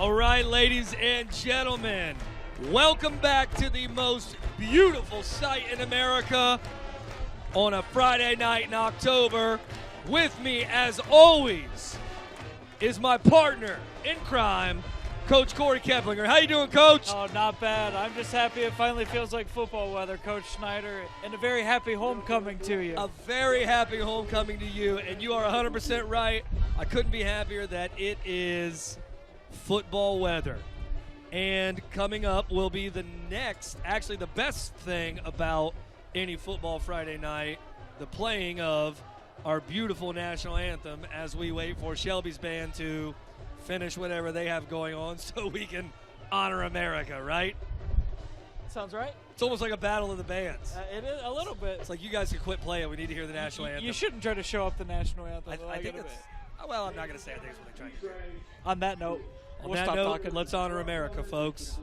All right, ladies and gentlemen, welcome back to the most beautiful sight in America on a Friday night in October. With me, as always, is my partner in crime, Coach Corey Keplinger. How you doing, Coach? Oh, not bad. I'm just happy it finally feels like football weather, Coach Schneider, and a very happy homecoming to you. A very happy homecoming to you, and you are 100% right. I couldn't be happier that it is football weather. And coming up will be the next, actually the best thing about any football Friday night, the playing of our beautiful national anthem as we wait for Shelby's band to finish whatever they have going on so we can honor America, right? Sounds right. It's almost like a battle of the bands. It is a little bit. It's like you guys can quit playing. We need to hear the national anthem. You shouldn't try to show up the national anthem. I think it's, well, I'm not going to say I think it's what they're trying to do. On that note, On we'll that stop note, talking. let's honor America, folks.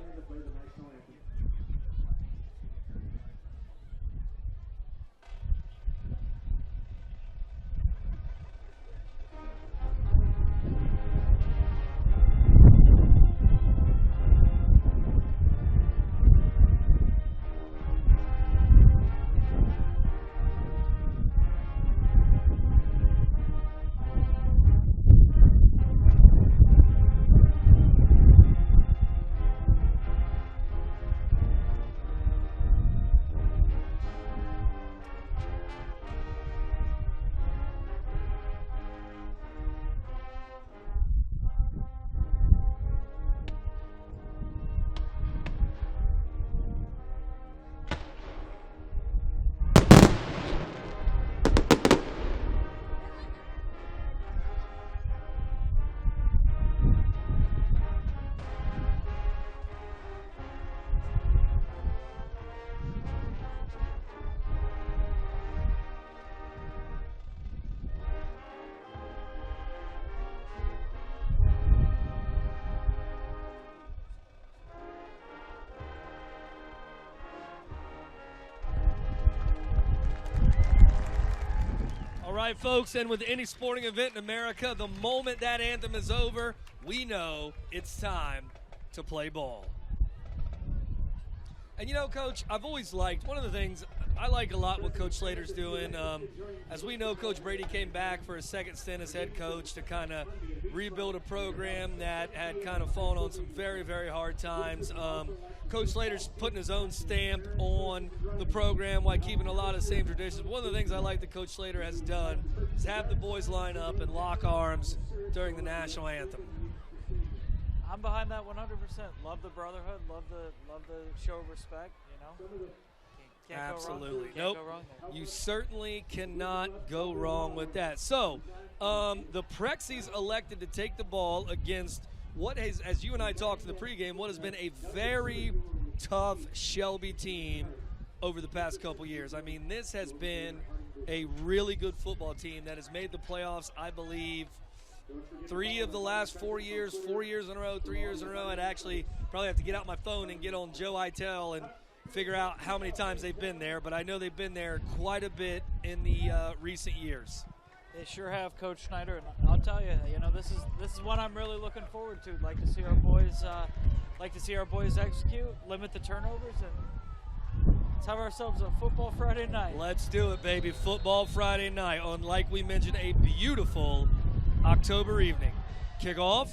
All right, folks, and with any sporting event in America, the moment that anthem is over, we know it's time to play ball. And you know, Coach, I've always liked, one of the things I like a lot what Coach Slater's doing. As we know, Coach Brady came back for his second stint as head coach to kind of rebuild a program that had kind of fallen on some very, very hard times. Coach Slater's putting his own stamp on the program while keeping a lot of the same traditions. One of the things I like that Coach Slater has done is have the boys line up and lock arms during the national anthem. I'm behind that 100%. Love the brotherhood. Love the show of respect. You know. Can't Absolutely. Go wrong. Can't go wrong there. You certainly cannot go wrong with that. So, the Prexies elected to take the ball against what has, as you and I talked in the pregame, what has been a very tough Shelby team over the past couple years. I mean, this has been a really good football team that has made the playoffs, I believe, 3 of the last 4 years, 4 years in a row, 3 years in a row. I'd actually probably have to get out my phone and get on Joe Itel and figure out how many times they've been there, but I know they've been there quite a bit in the recent years. They sure have, Coach Schneider, and I'll tell you, this is what I'm really looking forward to. Like to see our boys, execute, limit the turnovers, and let's have ourselves a football Friday night. Let's do it, baby! Football Friday night on, like we mentioned, a beautiful October evening. Kickoff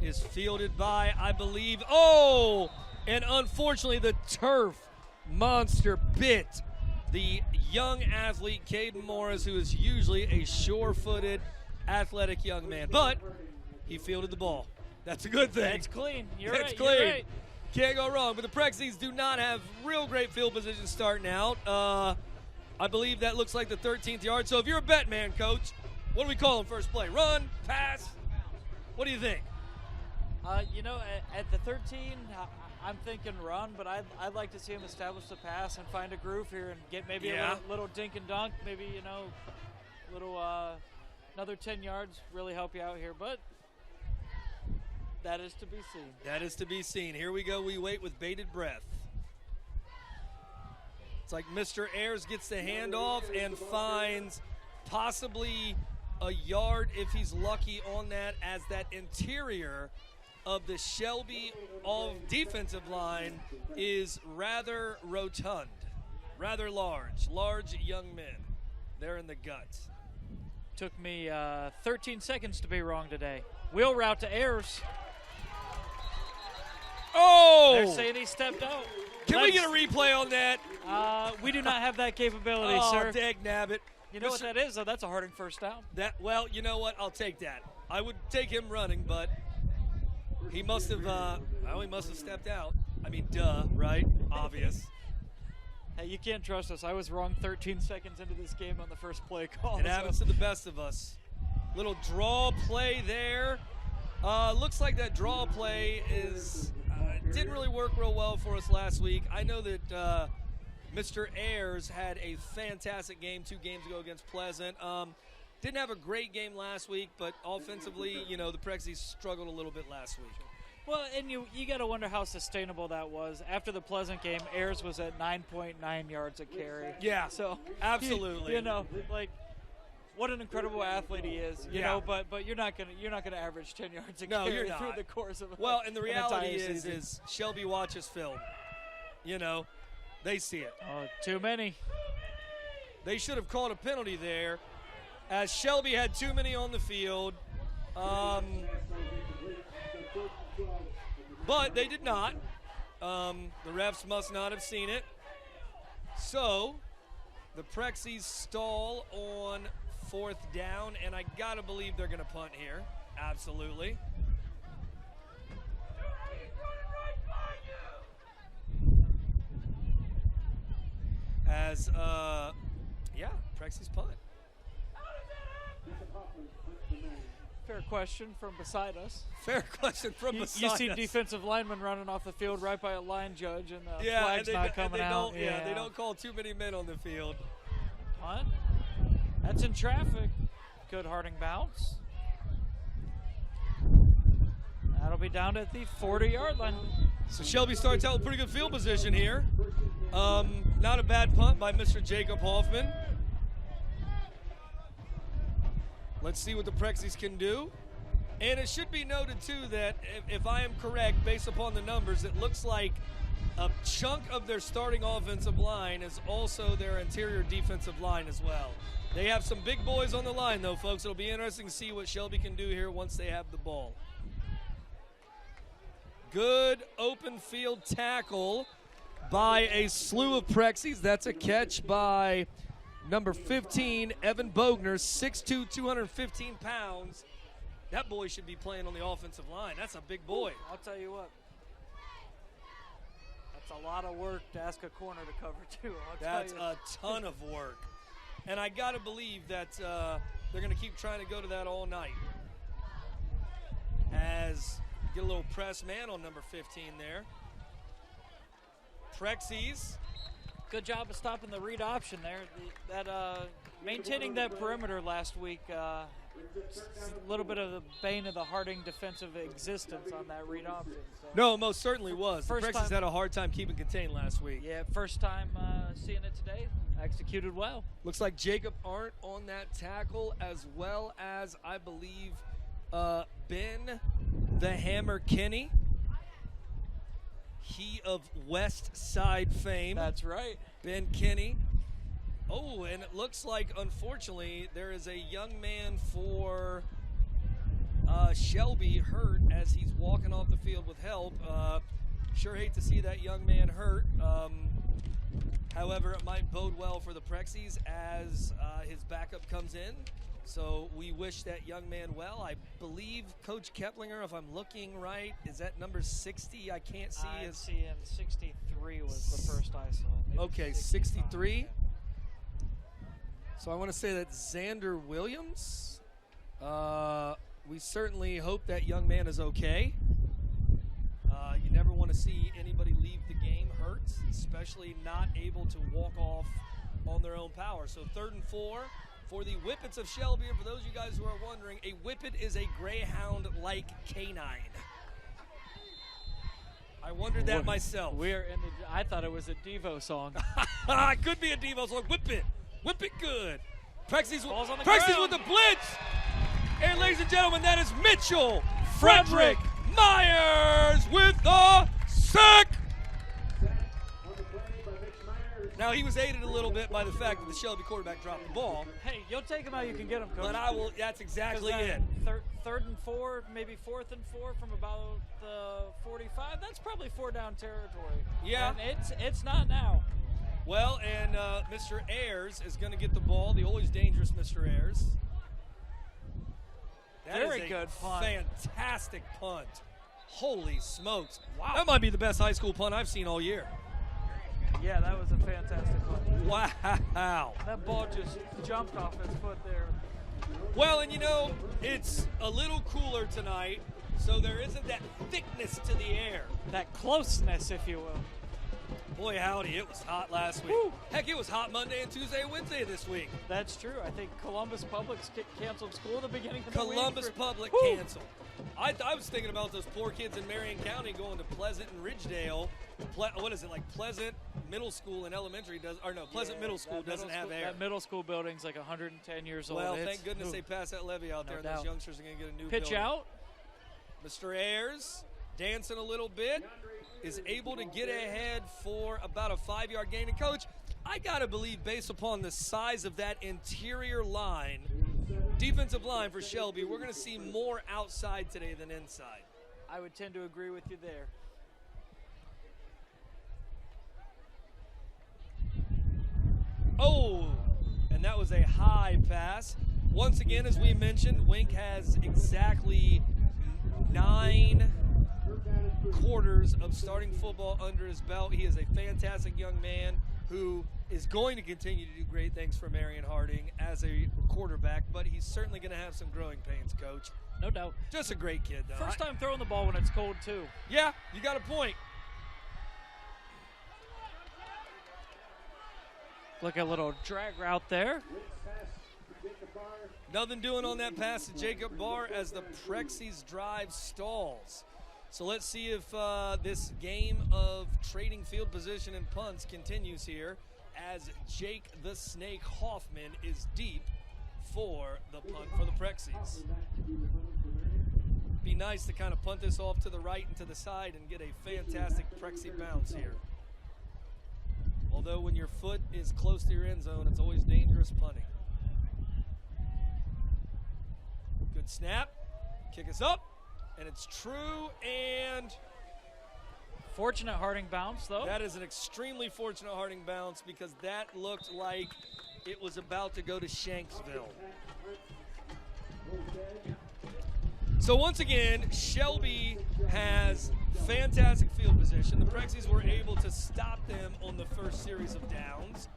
is fielded by, I believe, and unfortunately the turf monster bit the young athlete, Caden Morris, who is usually a sure-footed, athletic young man. But he fielded the ball. That's a good thing. That's clean. That's clean. You're right. Can't go wrong. But the Prexies do not have real great field position starting out. I believe that looks like the 13th yard. So if you're a bet man, Coach, what do we call him first play? Run? Pass? What do you think? At the 13, I'm thinking run, but I'd like to see him establish the pass and find a groove here and get maybe a little dink and dunk, maybe, another 10 yards, really help you out here. But that is to be seen. That is to be seen. Here we go. We wait with bated breath. It's like Mr. Ayers gets the handoff and finds possibly a yard if he's lucky on that, as that interior of the Shelby defensive line is rather rotund, rather large young men. They're in the guts. Took me 13 seconds to be wrong today. Wheel route to Ayers. Oh! They're saying he stepped out. Can we get a replay on that? We do not have that capability, sir. Oh, dag nabbit. You know what that is, though? That's a Harding first down. Well, you know what? I'll take that. I would take him running, but he must have he must have stepped out. I mean, duh, right? Obvious. Hey, you can't trust us. I was wrong 13 seconds into this game on the first play call. It happens to the best of us. Little draw play there. Looks like that draw play didn't really work real well for us last week. I know that Mr. Ayers had a fantastic game 2 games ago against Pleasant. Didn't have a great game last week, but offensively, the Prexies struggled a little bit last week. Well, and you got to wonder how sustainable that was. After the Pleasant game, Ayers was at 9.9 yards a carry. Yeah, so absolutely. What an incredible athlete he is. You know, but you're not gonna average 10 yards a carry through the course of and the reality is Shelby watches film. They see it. Oh, too many. They should have called a penalty there, as Shelby had too many on the field. But they did not. The refs must not have seen it. So the Prexies stall on 4th down, and I gotta believe they're gonna punt here. Absolutely. As Prexies punt. Fair question from beside us. Fair question from beside us. You see defensive linemen running off the field right by a line judge, and the flag's not coming out. They don't call too many men on the field. Punt. That's in traffic. Good Harding bounce. That'll be down at the 40-yard line. So Shelby starts out with pretty good field position here. Not a bad punt by Mr. Jacob Hoffman. Let's see what the Prexies can do. And it should be noted, too, that if I am correct, based upon the numbers, it looks like a chunk of their starting offensive line is also their interior defensive line as well. They have some big boys on the line, though, folks. It'll be interesting to see what Shelby can do here once they have the ball. Good open field tackle by a slew of Prexies. That's a catch by number 15, Evan Bogner, 6'2", 215 pounds. That boy should be playing on the offensive line. That's a big boy. I'll tell you what. That's a lot of work to ask a corner to cover, too. That's a ton of work. And I got to believe that they're going to keep trying to go to that all night. As get a little press man on number 15 there. Prexies. Good job of stopping the read option there. Maintaining that perimeter last week, a little bit of the bane of the Harding defensive existence on that read option. So. No, most certainly was. The Prexies had a hard time keeping contained last week. Yeah, first time seeing it today. Executed well. Looks like Jacob Arndt on that tackle, as well as, I believe, Ben the Hammer Kinney. He of West Side fame. That's right. Ben Kinney. Oh, and it looks like, unfortunately, there is a young man for Shelby hurt as he's walking off the field with help. Sure hate to see that young man hurt. However, it might bode well for the Prexies as his backup comes in. So we wish that young man well. I believe Coach Keplinger, if I'm looking right, is that number 60? I can't see. I see him. 63 was the first I saw. Maybe okay, 63. So I want to say that's Xander Williams. We certainly hope that young man is okay. You never want to see anybody leave the game hurt, especially not able to walk off on their own power. So 3rd and 4 for the Whippets of Shelby. And for those of you guys who are wondering, a Whippet is a greyhound-like canine. I wondered that myself. I thought it was a Devo song. It could be a Devo song. Whip it. Whip it good. Prexies with the blitz. And ladies and gentlemen, that is Mitchell Frederick Myers with the sack. Now, he was aided a little bit by the fact that the Shelby quarterback dropped the ball. Hey, you'll take him how you can get him, Coach. But I will. That's exactly it. Third and 4, maybe 4th and 4 from about the 45. That's probably 4-down territory. Yeah. And it's not now. Well, and Mr. Ayers is going to get the ball. The always dangerous Mr. Ayers. That Very is a good punt. Fantastic punt. Holy smokes. Wow. That might be the best high school punt I've seen all year. Yeah, that was a fantastic punt. Wow. That ball just jumped off his foot there. Well, and you know, it's a little cooler tonight, so there isn't that thickness to the air. That closeness, if you will. Boy, howdy, it was hot last week. Woo. Heck, it was hot Monday and Tuesday and Wednesday this week. That's true. I think Columbus Public's canceled school at the beginning of the week. Columbus Public Woo. canceled. I was thinking about those poor kids in Marion County going to Pleasant and Ridgedale. What is it, like Pleasant Middle School and Elementary Pleasant Middle School doesn't have air. That middle school building's like 110 years old. Well, thank goodness they passed that levy out there, and those youngsters are going to get a new pitch building. out. Mr. Ayers, dancing a little bit, is able to get ahead for about a 5-yard gain. And, Coach, I got to believe, based upon the size of that interior line, defensive line for Shelby, we're going to see more outside today than inside. I would tend to agree with you there. Oh, and that was a high pass. Once again, as we mentioned, Wink has exactly 9 quarters of starting football under his belt. He is a fantastic young man who is going to continue to do great things for Marion Harding as a quarterback, but he's certainly going to have some growing pains, Coach. No doubt. Just a great kid, though. First time throwing the ball when it's cold, too. Yeah, you got a point. Look at a little drag route there. Nothing doing on that pass to Jacob Barr as the Prexies drive stalls. So let's see if this game of trading field position and punts continues here as Jake the Snake Hoffman is deep for the punt for the Prexies. Be nice to kind of punt this off to the right and to the side and get a fantastic Prexie bounce here. Although when your foot is close to your end zone, it's always dangerous punting. Good snap. Kick us up. And it's true, and fortunate Harding bounce, though. That is an extremely fortunate Harding bounce because that looked like it was about to go to Shanksville. So once again, Shelby has fantastic field position. The Prexies were able to stop them on the first series of downs.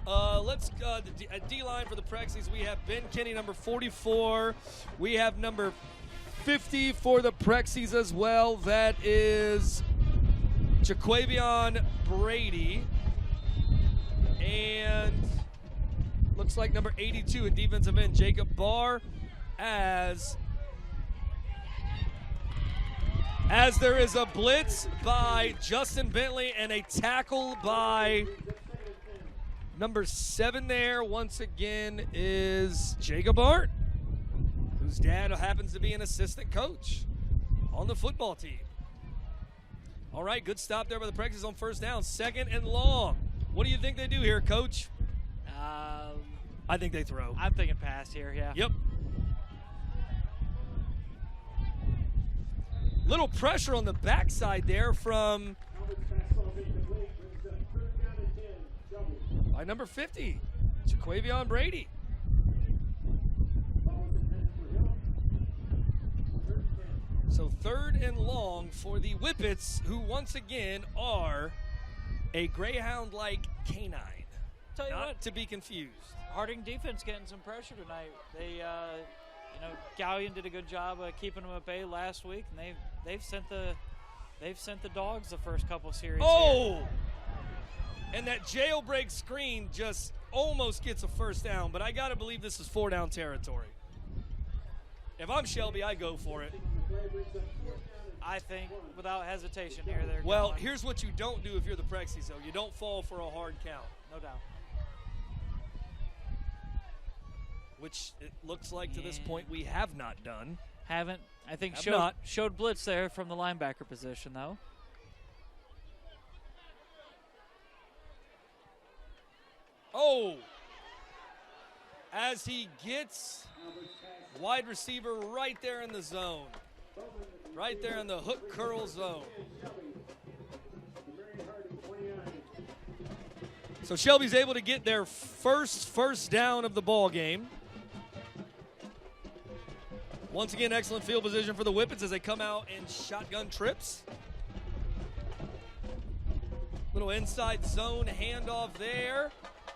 The D-line for the Prexies, we have Ben Kinney, number 44. We have number 50 for the Prexies as well. That is Jaquavion Brady. And looks like number 82 at defensive end, Jacob Barr, as there is a blitz by Justin Bentley and a tackle by number 7 there, once again, is Jacob Art, whose dad happens to be an assistant coach on the football team. All right, good stop there by the Prexies on first down. 2nd and long. What do you think they do here, Coach? I think they throw. I'm thinking pass here, yeah. Yep. Little pressure on the backside there from by number 50, Jaquavion Brady. So 3rd and long for the Whippets, who once again are a Greyhound-like canine. Tell you Not what, to be confused. Harding defense getting some pressure tonight. They, Gallion did a good job of keeping them at bay last week, and they've sent the dogs the first couple series. Oh! Here. And that jailbreak screen just almost gets a first down, but I got to believe this is 4-down territory. If I'm Shelby, I go for it. I think without hesitation here. Well, here's what you don't do if you're the Prexies, though. You don't fall for a hard count. No doubt. Which it looks like to this point we have not done. Haven't. I think Have not. showed blitz there from the linebacker position, though. Oh! As he gets wide receiver right there in the zone. Right there in the hook curl zone. So Shelby's able to get their first down of the ball game. Once again, excellent field position for the Whippets as they come out in shotgun trips. Little inside zone handoff there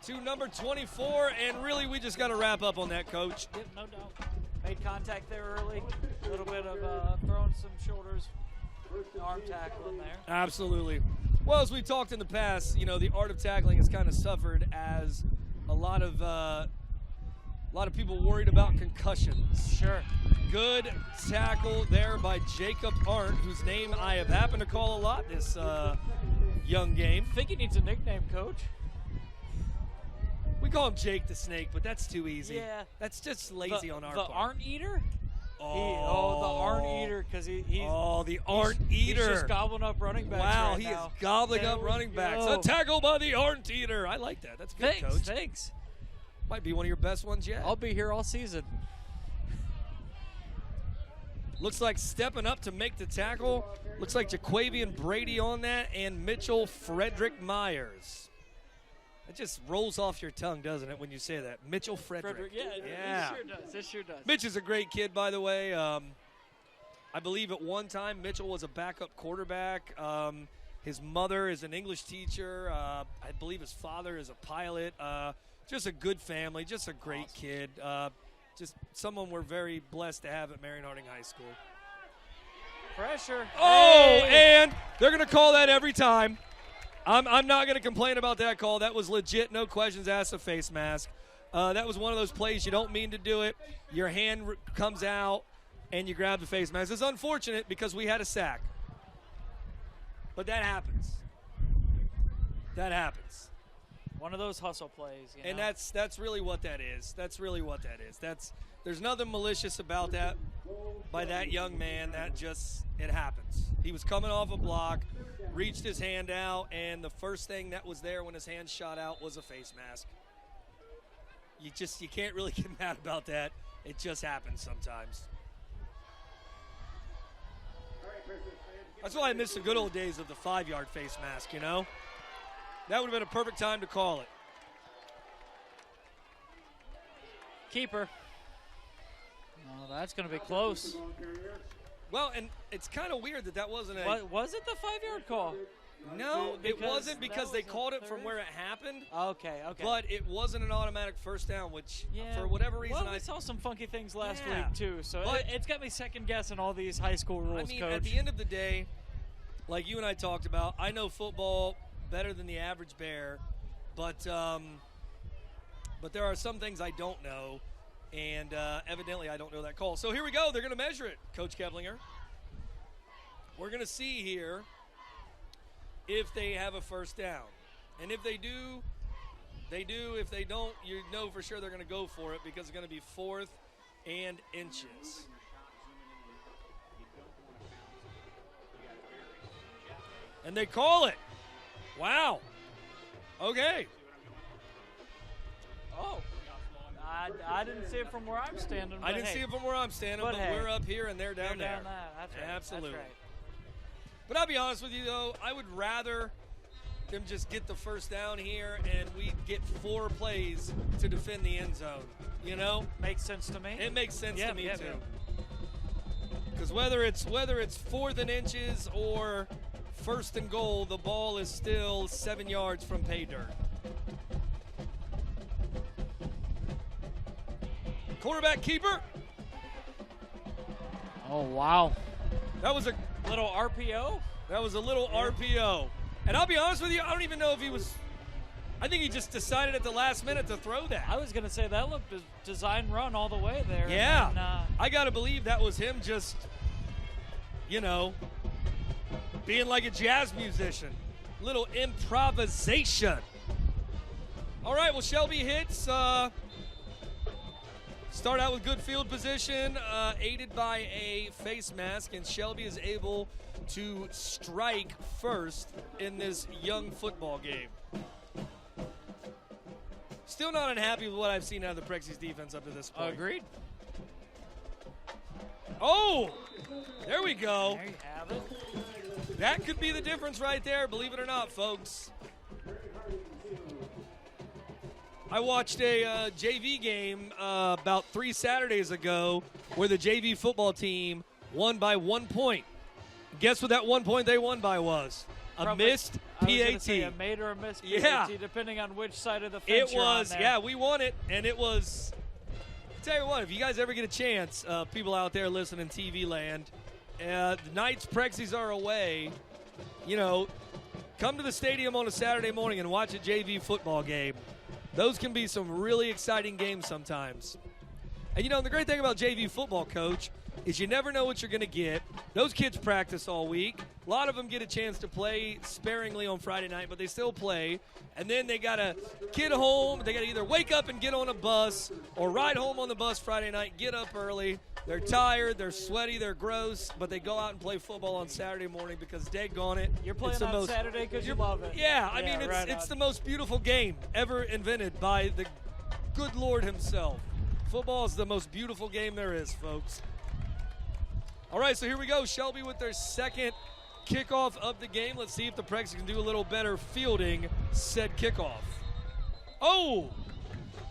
to number 24, and really we just got to wrap up on that, Coach. Yep, no doubt. Made contact there early. A little bit of throwing some shoulders, arm tackling there. Absolutely. Well, as we talked in the past, you know, the art of tackling has kind of suffered as a lot of people worried about concussions. Sure. Good tackle there by Jacob Arndt, whose name I have happened to call a lot this young game. I think he needs a nickname, Coach. We call him Jake the Snake, but that's too easy. Yeah. That's just lazy on our the part. The Arndt Eater? Oh, the Arndt Eater, because he's the Arndt Eater. He's just gobbling up running backs. Wow, right he now. is gobbling up running backs. A tackle by the Arndt Eater. I like that. That's good, Coach. Thanks. Might be one of your best ones yet. I'll be here all season. Looks like stepping up to make the tackle. Looks like Jaquavian Brady on that and Mitchell Frederick Myers. It just rolls off your tongue, doesn't it, when you say that? Mitchell Frederick. Yeah. It sure does. Mitch is a great kid, by the way. I believe at one time Mitchell was a backup quarterback. His mother is an English teacher. I believe his father is a pilot. Just a good family, just a great kid. Just someone we're very blessed to have at Marion Harding High School. Pressure. Oh, hey. And they're going to call that every time. I'm not going to complain about that call. That was legit, no questions asked, a face mask. That was one of those plays you don't mean to do it. Your hand comes out, and you grab the face mask. It's unfortunate because we had a sack. But that happens. That happens. One of those hustle plays. And that's really what that is. That's really what that is. There's nothing malicious about that by that young man. That just, it happens. He was coming off a block, reached his hand out, and the first thing that was there when his hand shot out was a face mask. You can't really get mad about that. It just happens sometimes. That's why I miss the good old days of the 5-yard face mask, you know? That would have been a perfect time to call it. Keeper. Oh, that's going to be close. Well, and it's kind of weird that wasn't a... Was it the 5-yard call? No, it wasn't because they called it from where it happened. Okay. But it wasn't an automatic first down, which yeah. for whatever reason I saw some funky things last yeah. week too. So it's got me second guessing all these high school rules, I mean, Coach. at the end of the day, like you and I talked about, I know football better than the average bear, but there are some things I don't know, and evidently I don't know that call. So here we go. They're going to measure it, Coach Keblinger. We're going to see here if they have a first down. And if they do, they do. If they don't, you know for sure they're going to go for it because it's going to be 4th and inches. And they call it. Wow. Okay. Oh. I didn't see it from where I'm standing. I didn't see it from where I'm standing, but we're up here and they're down there. That's right. Absolutely. That's right. But I'll be honest with you, though, I would rather them just get the first down here and we get 4 plays to defend the end zone. You know? Makes sense to me. It makes sense to me, too. Because whether it's 4th and inches or 1st and goal, the ball is still 7 yards from pay dirt. Quarterback keeper. Oh, wow. That was a little RPO? That was a little RPO. And I'll be honest with you, I don't even know if he was – I think he just decided at the last minute to throw that. I was going to say that looked design run all the way there. Yeah. And, I got to believe that was him just, being like a jazz musician. Little improvisation. All right, well, Shelby hits Start out with good field position, aided by a face mask, and Shelby is able to strike first in this young football game. Still not unhappy with what I've seen out of the Prexies defense up to this point. Agreed. Oh, there we go. There you have it. That could be the difference right there, believe it or not, folks. I watched a JV game about 3 Saturdays ago where the JV football team won by 1 point. Guess what that 1 point they won by was? Missed PAT. I was gonna say a made or a missed PAT, Yeah. depending on which side of the fence It you're on was, there. yeah, we won it, and it was. Tell you what, if you guys ever get a chance, people out there listening TV land, the Knights Prexies are away. You know, come to the stadium on a Saturday morning and watch a JV football game. Those can be some really exciting games sometimes. And, you know, the great thing about JV football, Coach, is you never know what you're going to get. Those kids practice all week. A lot of them get a chance to play sparingly on Friday night, but they still play. And then they got to get home. They got to either wake up and get on a bus or ride home on the bus Friday night, get up early. They're tired, they're sweaty, they're gross, but they go out and play football on Saturday morning because daggone it. You're playing it's the on most, Saturday because you love it. Yeah, I mean, right it's on. the most beautiful game ever invented by the good Lord himself. Football is the most beautiful game there is, folks. All right, so here we go. Shelby with their second kickoff of the game. Let's see if the Prexies can do a little better fielding said kickoff. Oh,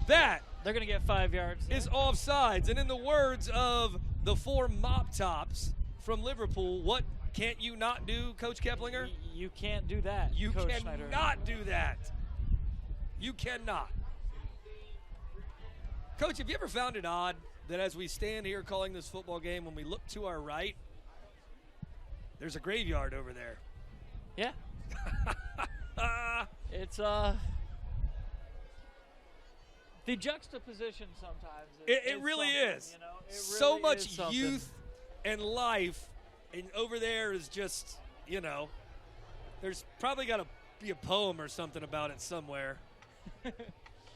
that They're going to get 5 yards. is offsides. And in the words of the 4 mop tops from Liverpool, what can't you not do, Coach Keplinger? You can't do that, You Coach cannot Schneider. do that. You cannot. Coach, have you ever found it odd that as we stand here calling this football game, when we look to our right, there's a graveyard over there? Yeah. It's the juxtaposition sometimes. It really something, is. You know? It So really much is something. youth and life, and over there is just, you know, there's probably got to be a poem or something about it somewhere.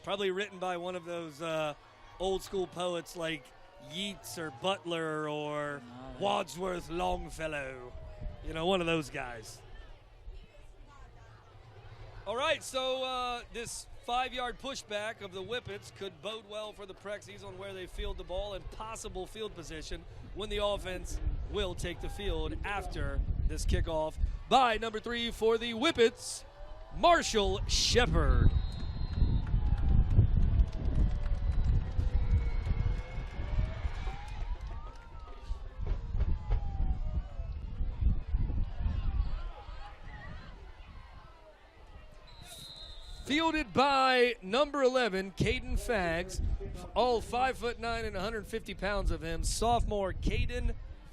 Probably written by one of those old school poets like Yeats or Butler or Wadsworth Longfellow. You know, one of those guys. All right, so this 5-yard pushback of the Whippets could bode well for the Prexies on where they field the ball and possible field position when the offense will take the field after this kickoff by number 3 for the Whippets, Marshall Shepard. Fielded by number 11, Caden Fags, all 5'9" and 150 pounds of him, sophomore Caden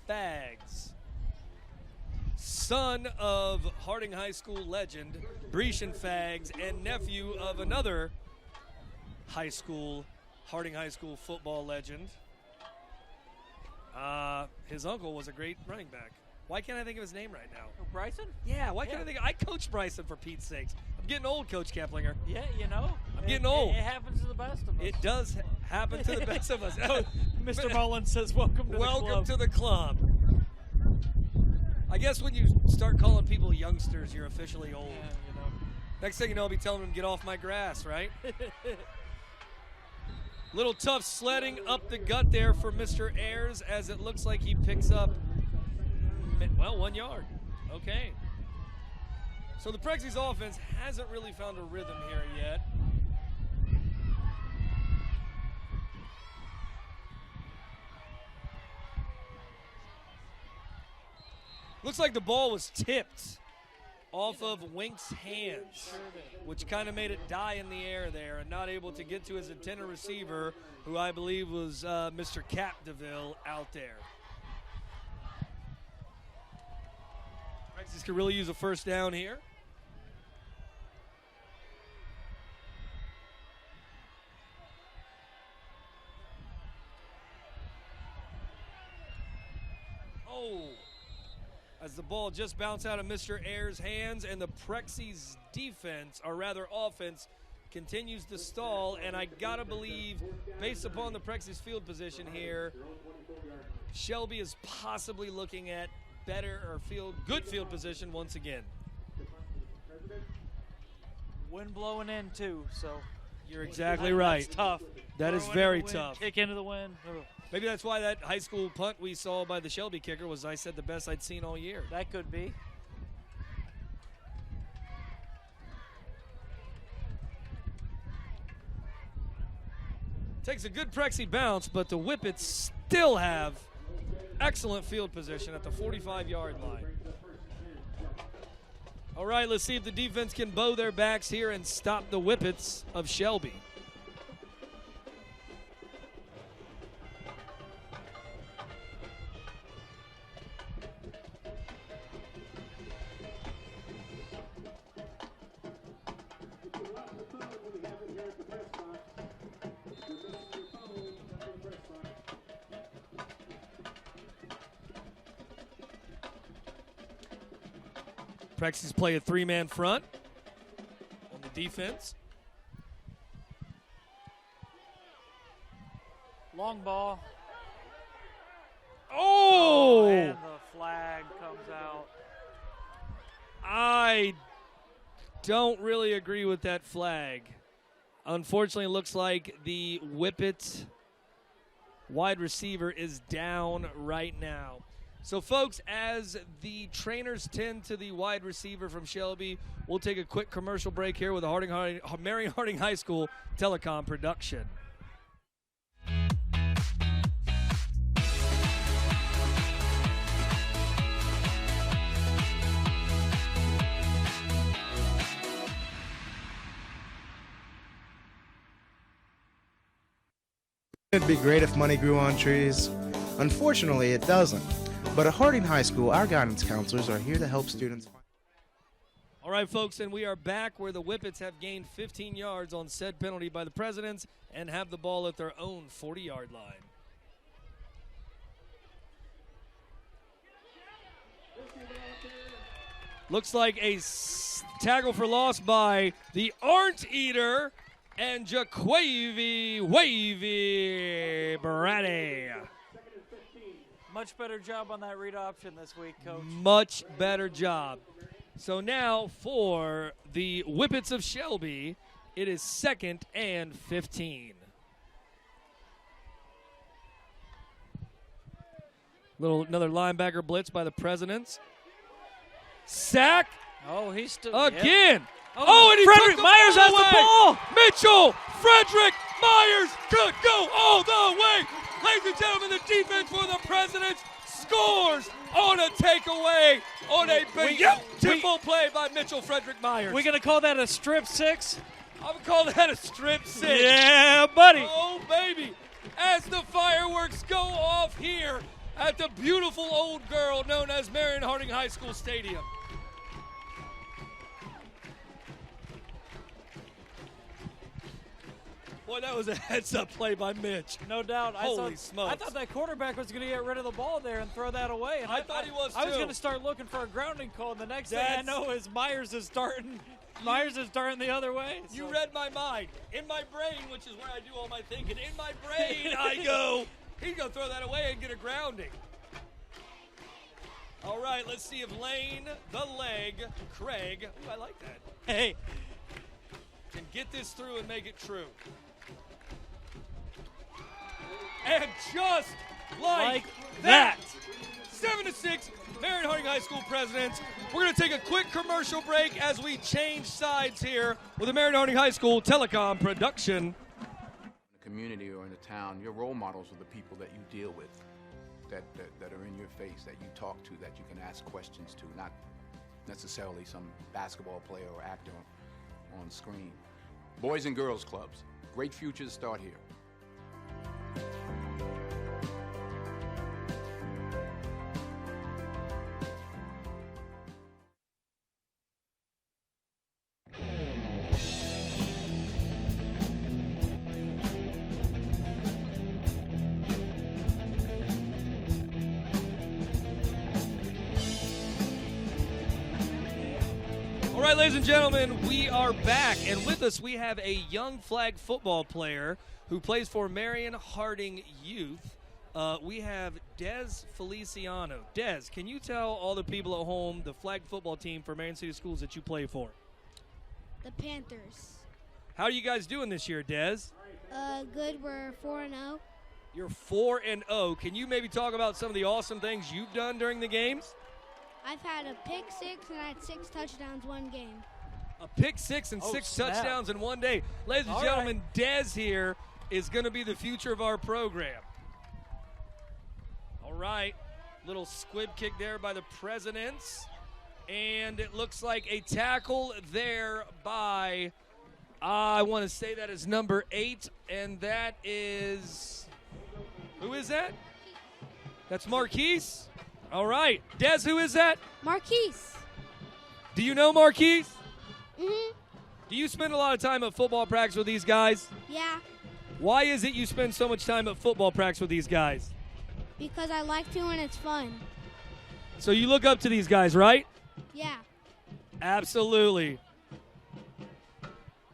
Fags. Son of Harding High School legend, Brescian Fags, and nephew of another Harding High School football legend. His uncle was a great running back. Why can't I think of his name right now? Oh, Bryson? Yeah, why can't I think? I coached Bryson, for Pete's sakes. I'm getting old, Coach Keplinger. Yeah, you know. I'm getting old. It happens to the best of us. It does happen to the best of us. Mr. Mullins says, welcome to the club. Welcome to the club. I guess when you start calling people youngsters, you're officially old. Yeah, you know. Next thing you know, I'll be telling them to get off my grass, right? Little tough sledding up the gut there for Mr. Ayers as it looks like he picks up, 1 yard. Okay. So the Prexies offense hasn't really found a rhythm here yet. Looks like the ball was tipped off of Wink's hands, which kind of made it die in the air there and not able to get to his intended receiver, who I believe was Mr. Capdeville out there. Prexies could really use a first down here. Oh, as the ball just bounced out of Mr. Ayers' hands, and the Prexies defense, or rather offense, continues to stall, and I got to believe, based upon the Prexy's field position here, Shelby is possibly looking at good field position once again. Wind blowing in, too, so. You're exactly right. That's tough. That is very tough. Kick into the wind. Ugh. Maybe that's why that high school punt we saw by the Shelby kicker was, I said, the best I'd seen all year. That could be. Takes a good Prexy bounce, but the Whippets still have excellent field position at the 45-yard line. All right, let's see if the defense can bow their backs here and stop the Whippets of Shelby. Prexy's play a three-man front on the defense. Long ball. Oh! And the flag comes out. I don't really agree with that flag. Unfortunately, it looks like the Whippet wide receiver is down right now. So, folks, as the trainers tend to the wide receiver from Shelby, we'll take a quick commercial break here with a Marion Harding High School telecom production. It'd be great if money grew on trees. Unfortunately, it doesn't. But at Harding High School, our guidance counselors are here to help students. All right, folks, and we are back where the Whippets have gained 15 yards on said penalty by the Presidents and have the ball at their own 40-yard line. Looks like a tackle for loss by the Aren't Eater and Jaquavy Wavy Brady. Much better job on that read option this week, Coach. Much better job. So now for the Whippets of Shelby, it is 2nd and 15. Another linebacker blitz by the Presidents. Sack. Oh, he's still again. Yeah. Oh, and he Frederick Myers has the ball. Mitchell Frederick Myers could go all the way. Ladies and gentlemen, the defense for the Presidents scores on a takeaway on a beautiful play by Mitchell Frederick Myers. We're going to call that a strip six? I'm going to call that a strip six. Yeah, buddy. Oh, baby. As the fireworks go off here at the beautiful old girl known as Marion Harding High School Stadium. Boy, that was a heads-up play by Mitch. No doubt. Holy smokes. I thought that quarterback was going to get rid of the ball there and throw that away. And I thought he was, too. I was going to start looking for a grounding call, and the next thing I know is Myers is starting the other way. You read my mind. In my brain, which is where I do all my thinking, in my brain I go, he's going to throw that away and get a grounding. All right, let's see if Lane, the leg, Craig, ooh, I like that. Hey. Can get this through and make it true. And just like that, 7-6, Marion Harding High School Presidents. We're going to take a quick commercial break as we change sides here with the Marion Harding High School telecom production. In the community or in the town, your role models are the people that you deal with, that are in your face, that you talk to, that you can ask questions to, not necessarily some basketball player or actor on screen. Boys and girls clubs, great futures start here. All right, ladies and gentlemen, we are back, and with us we have a young flag football player who plays for Marion Harding Youth. We have Des Feliciano. Des, can you tell all the people at home the flag football team for Marion City Schools that you play for? The Panthers. How are you guys doing this year, Des? Good. We're 4-0. You're 4-0. Can you maybe talk about some of the awesome things you've done during the games? I've had a pick six and I had 6 touchdowns one game. A pick six and 6 snap. touchdowns in one day. Ladies and All gentlemen, Des here is going to be the future of our program. All right. Little squib kick there by the Presidents. And it looks like a tackle there by, I want to say that is number 8, and that is, who is that? That's Marquise. All right. Des, who is that? Marquise. Do you know Marquise? Mm-hmm. Do you spend a lot of time at football practice with these guys? Yeah, Why is it you spend so much time at football practice with these guys? because I like to and it's fun. So you look up to these guys, right? Yeah. Absolutely.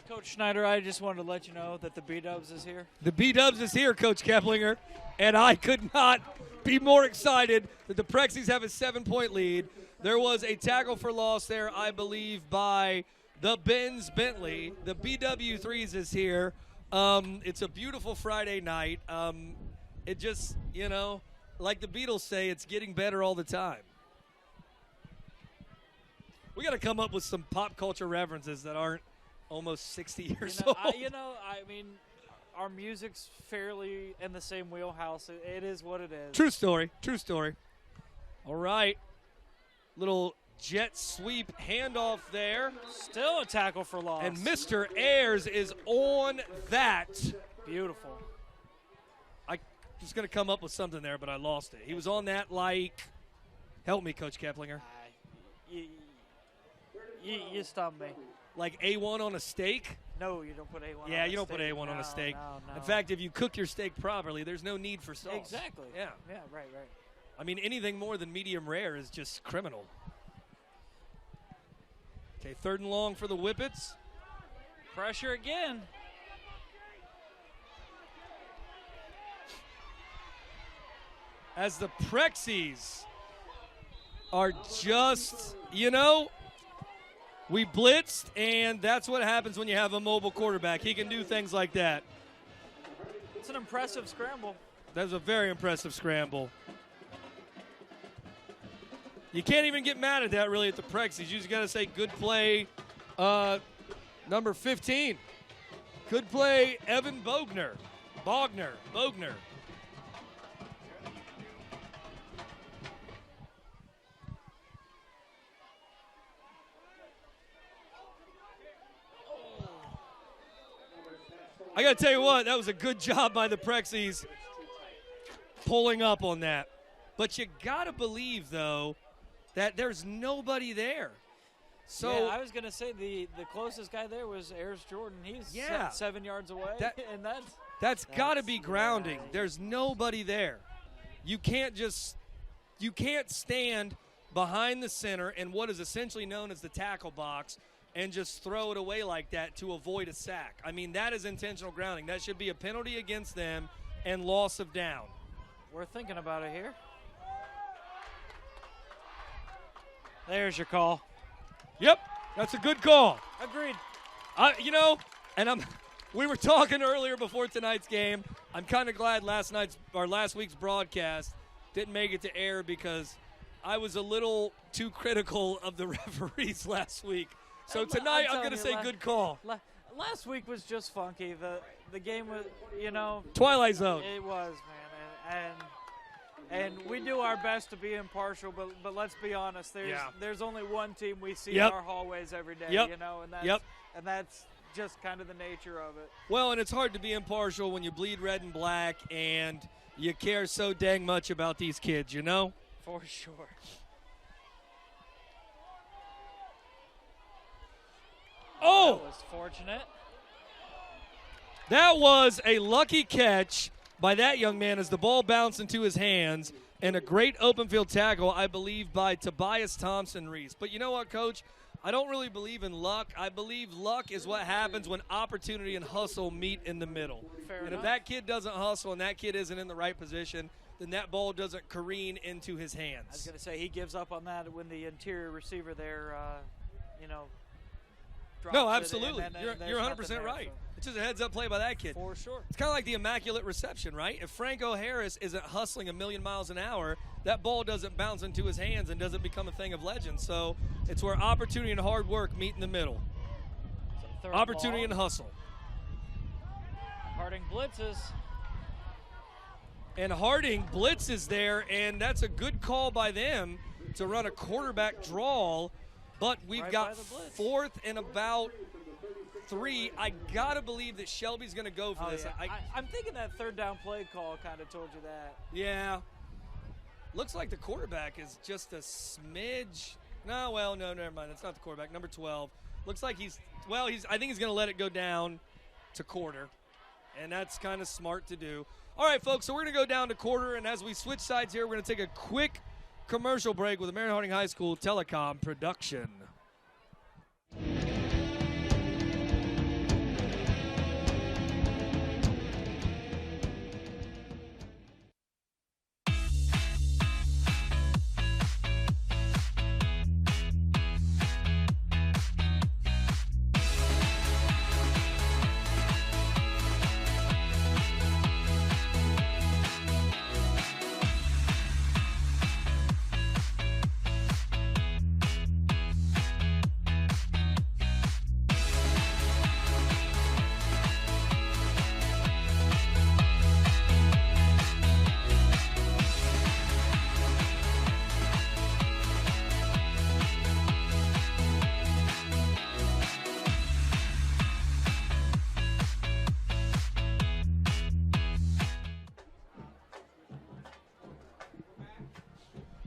Coach Schneider, I just wanted to let you know that the B-Dubs is here. The B-Dubs is here, Coach Keplinger, and I could not be more excited that the Prexies have a 7-point lead. There was a tackle for loss there, I believe, by the Benz Bentley. The BW3s is here. It's a beautiful Friday night. It just, like the Beatles say, it's getting better all the time. We got to come up with some pop culture references that aren't almost 60 years old. I mean, our music's fairly in the same wheelhouse. It is what it is. True story. True story. All right. Little jet sweep handoff there. Still a tackle for loss. And Mr. Ayers is on that. Beautiful. I was going to come up with something there, but I lost it. He was on that like, help me, Coach Keplinger. You stumped me. Like A1 on a steak? No, you don't put A1 on Yeah, a you don't steak. put A1 on a steak. No. In fact, if you cook your steak properly, there's no need for sauce. Exactly. Yeah. Yeah, right. I mean, anything more than medium rare is just criminal. Okay, 3rd and long for the Whippets. Pressure again. As the Prexies are just, we blitzed, and that's what happens when you have a mobile quarterback. He can do things like that. It's an impressive scramble. That was a very impressive scramble. You can't even get mad at that, really, at the Prexies. You just got to say good play, number 15. Good play, Evan Bogner. I got to tell you what, that was a good job by the Prexies pulling up on that. But you got to believe, though, that there's nobody there. So yeah, I was going to say the closest guy there was Ayers Jordan. He's 7 yards away, and that's got to be grounding. There's nobody there. You can't stand behind the center in what is essentially known as the tackle box and just throw it away like that to avoid a sack. I mean, that is intentional grounding. That should be a penalty against them and loss of down. We're thinking about it here. There's your call. Yep, that's a good call. Agreed. We were talking earlier before tonight's game. I'm kind of glad last week's broadcast didn't make it to air because I was a little too critical of the referees last week. So tonight I'm going to say good call. Last week was just funky. The game was, Twilight Zone. It was, man, and we do our best to be impartial, but let's be honest. There's only one team we see in our hallways every day, and that's just kind of the nature of it. Well, and it's hard to be impartial when you bleed red and black and you care so dang much about these kids, For sure. Oh! That was fortunate. That was a lucky catch by that young man as the ball bounced into his hands, and a great open field tackle, I believe, by Tobias Thompson-Reese. But you know what, Coach? I don't really believe in luck. I believe luck is what happens when opportunity and hustle meet in the middle. Fair and enough. if that kid doesn't hustle and that kid isn't in the right position, then that ball doesn't careen into his hands. I was going to say he gives up on that when the interior receiver there, drops No, it, absolutely. and then You're there's nothing 100% there, right. so. It's just a heads-up play by that kid. For sure. It's kind of like the immaculate reception, right? If Franco Harris isn't hustling a million miles an hour, that ball doesn't bounce into his hands and doesn't become a thing of legend. So it's where opportunity and hard work meet in the middle. So third Opportunity ball. and hustle. Harding blitzes. And Harding blitzes there, and that's a good call by them to run a quarterback draw. But we've Right got by the blitz. 4th and about 3. I got to believe that Shelby's going to go for this. Yeah. I'm thinking that third down play call kind of told you that. Yeah. Looks like the quarterback is just a smidge. No, never mind. That's not the quarterback. Number 12. Looks like I think he's going to let it go down to quarter. And that's kind of smart to do. All right, folks, so we're going to go down to quarter. And as we switch sides here, we're going to take a quick commercial break with Marion Harding High School Telecom Production.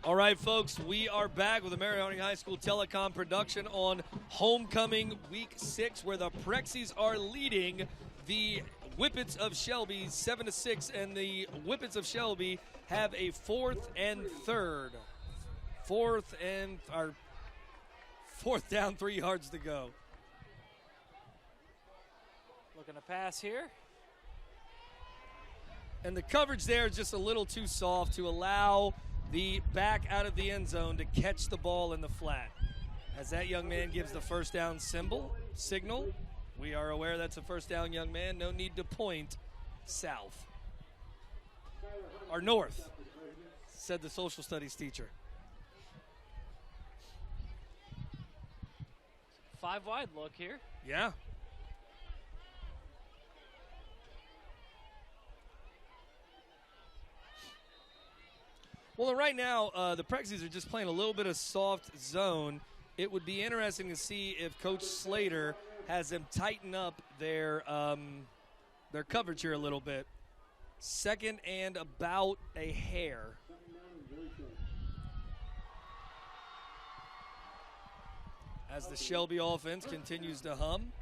All right, folks, we are back with the Marion Harding High School Telecom Production on Homecoming Week 6, where the Prexies are leading the Whippets of Shelby 7-6, and the Whippets of Shelby have a 4th and 3rd. 4th down, 3 yards to go. Looking to pass here. And the coverage there is just a little too soft to allow the back out of the end zone to catch the ball in the flat. As that young man gives the first down signal, we are aware that's a first down, young man. No need to point south. Or north, said the social studies teacher. 5 wide look here. Yeah. Well, right now, the Prexies are just playing a little bit of soft zone. It would be interesting to see if Coach Slater has them tighten up their coverage here a little bit. 2nd and about a hair. As the Shelby offense continues to hum.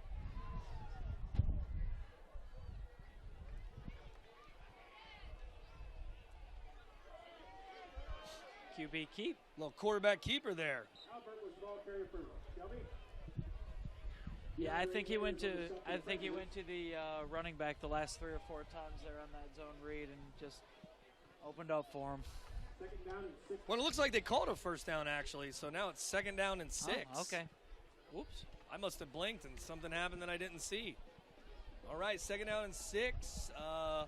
QB keep. Little quarterback keeper there. Yeah, I think he went to the running back the last 3 or 4 times there on that zone read and just opened up for him. Well, it looks like they called a first down, actually, so now it's 2nd down and 6. Oh, okay. Whoops. I must have blinked and something happened that I didn't see. All right, 2nd down and 6. The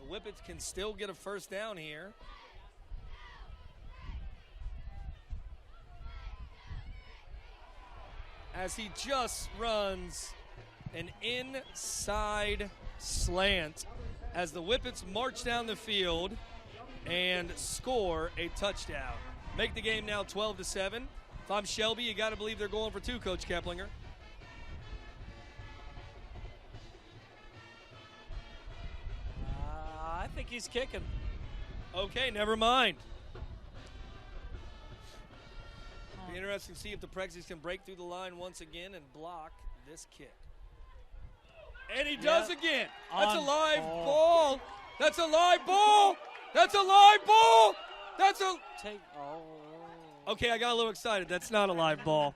Whippets can still get a first down here. As he just runs an inside slant as the Whippets march down the field and score a touchdown. Make the game now 12-7. If I'm Shelby, you got to believe they're going for 2, Coach Keplinger. I think he's kicking. Okay, never mind. Be interesting to see if the Prexies can break through the line once again and block this kick. And he does again. That's a live ball. That's a live ball. That's a live ball. That's a. Okay, I got a little excited. That's not a live ball.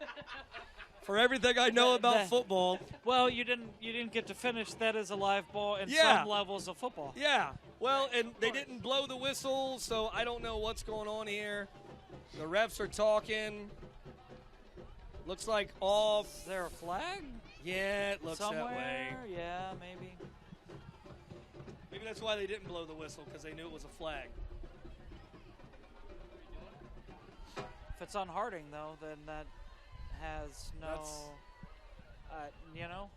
For everything I know about football. Well, you didn't get to finish. That is a live ball in Yeah. some levels of football. Yeah. Well, and they didn't blow the whistle, so I don't know what's going on here. The refs are talking. Looks like off. Is there a flag? Yeah, it looks Somewhere? that way. Yeah, maybe. Maybe that's why they didn't blow the whistle, because they knew it was a flag. If it's on Harding, though, then that has no, you know.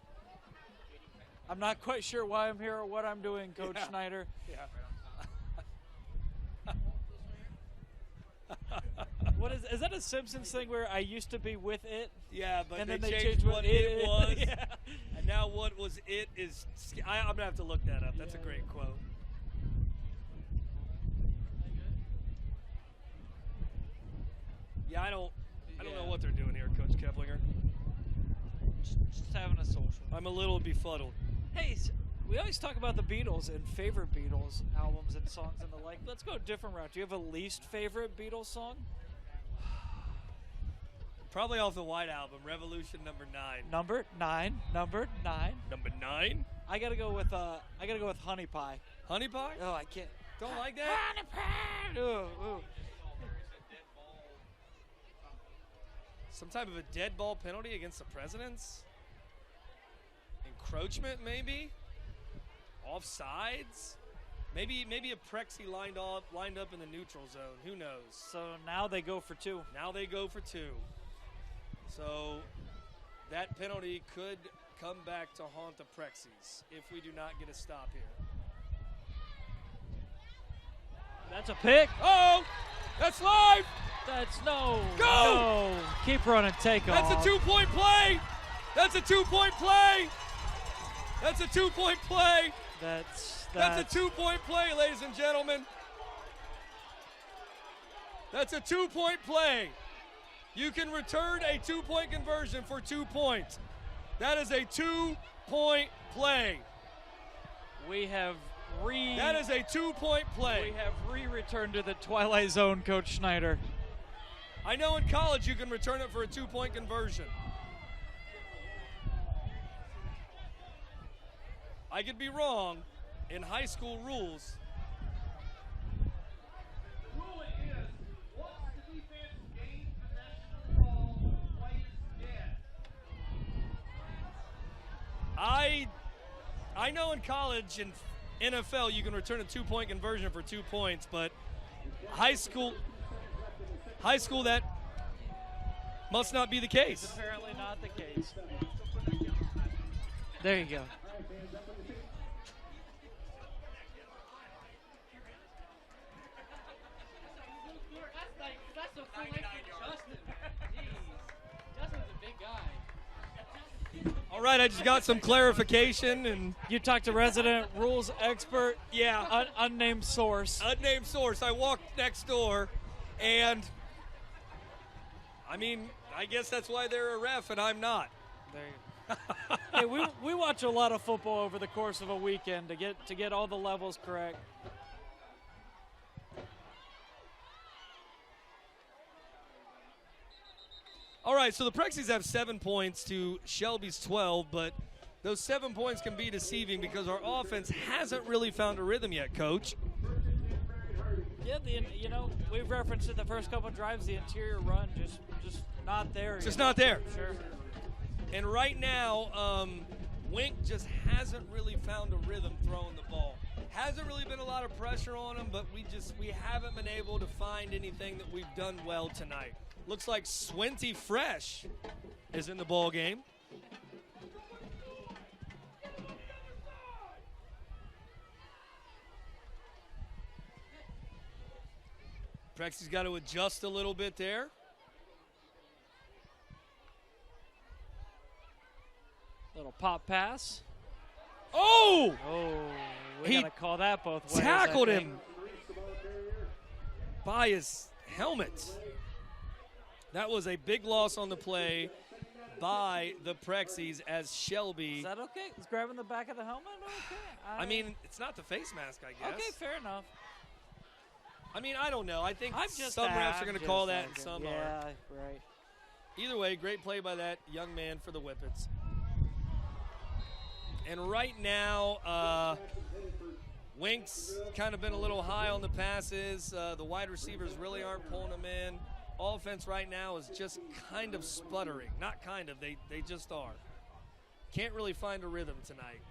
I'm not quite sure why I'm here or what I'm doing, Coach Schneider. Yeah. What is that a Simpsons thing where I used to be with it? Yeah, but And they then they changed what it was. Yeah. And now what was it is. I'm going to have to look that up. That's a great quote. Yeah, I don't know what they're doing here, Coach Keplinger. Just having a social. I'm a little befuddled. Hey, we always talk about the Beatles and favorite Beatles albums and songs and the like. Let's go a different route. Do you have a least favorite Beatles song? Probably off the White Album, Revolution #9. Number 9. Number 9? I gotta go with Honey Pie. Honey Pie? Oh, I can't. Don't like that? Honey Pie. Ooh. Some type of a dead ball penalty against the Presidents? Encroachment, maybe? Offsides? Maybe a Prexy lined up in the neutral zone. Who knows? So now they go for 2. Now they go for 2. So that penalty could come back to haunt the Prexies if we do not get a stop here. That's a pick. Oh, that's live. That's no. Go! No. Keep running. Take off. That's a 2-point play. That's a 2-point play. That's a 2-point play. That's a 2-point play, ladies and gentlemen. That's a 2-point play. You can return a 2-point conversion for 2 points. That is a 2-point play. That is a 2-point play. We have returned to the Twilight Zone, Coach Schneider. I know in college you can return it for a 2-point conversion. I could be wrong in high school rules. I know in college and NFL you can return a 2-point conversion for 2 points, but high school that must not be the case. It's apparently not the case. There you go. All right, I just got some clarification, and You talked to resident rules expert. yeah, Unnamed source. unnamed source. I walked next door, and I mean, I guess that's why they're a ref and I'm not. There you go. Hey, we watch a lot of football over the course of a weekend to get all the levels correct. All right, so the Prexies have 7 points to Shelby's 12, but those 7 points can be deceiving because our offense hasn't really found a rhythm yet, Coach. Yeah, we've referenced it the first couple drives, the interior run just not there. Just not there. Sure. And right now, Wink just hasn't really found a rhythm throwing the ball. Hasn't really been a lot of pressure on him, but we haven't been able to find anything that we've done well tonight. Looks like Swinty Fresh is in the ball game. Prexy's got to adjust a little bit there. Little pop pass. Oh! Oh, we He gotta call that both ways. Tackled I think. him by his helmet. That was a big loss on the play by the Prexies as Shelby. Is that okay? He's grabbing the back of the helmet? Okay. I mean, it's not the face mask, I guess. Okay, fair enough. I mean, I don't know. I think I'm just some refs are going to call that and asking. some Yeah, aren't. right. Either way, great play by that young man for the Whippets. And right now, Wink's kind of been a little high on the passes. The wide receivers really aren't pulling them in. Offense right now is just kind of sputtering. Not kind of, they just are. Can't really find a rhythm tonight.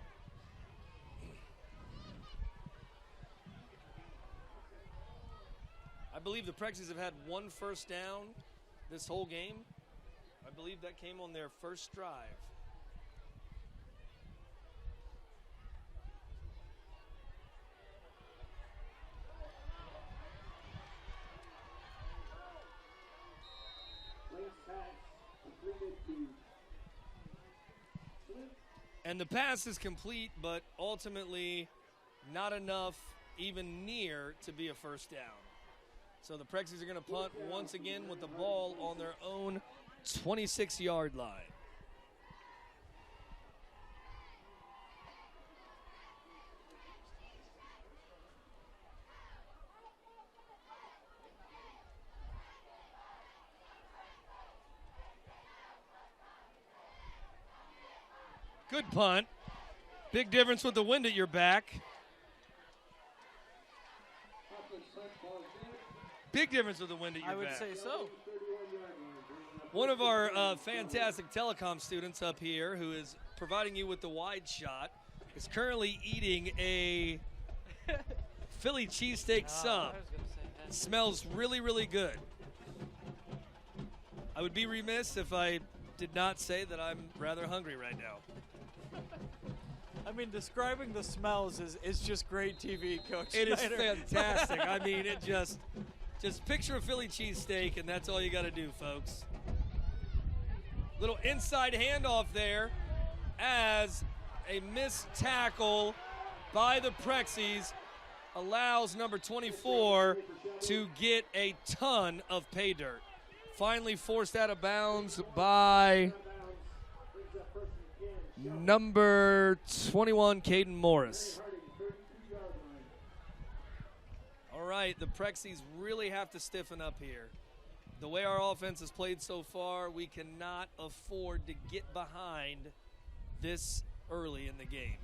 I believe the Prexies have had one first down this whole game. I believe that came on their first drive. And the pass is complete, but ultimately not enough, even near, to be a first down. So the Prexies are going to punt once again with the ball on their own 26-yard line. Good punt. Big difference with the wind at your back. Big difference with the wind at your back. I would say so. One of our fantastic telecom students up here, who is providing you with the wide shot, is currently eating a Philly cheesesteak sub. I was gonna say that. Smells really, really good. I would be remiss if I did not say that I'm rather hungry right now. I mean, describing the smells is just great TV, Coach It is Schneider. fantastic. I mean, it just picture a Philly cheesesteak, and that's all you got to do, folks. Little inside handoff there as a missed tackle by the Prexies allows number 24 to get a ton of pay dirt. Finally forced out of bounds by number 21, Caden Morris. All right, the Prexies really have to stiffen up here. The way our offense has played so far, we cannot afford to get behind this early in the game.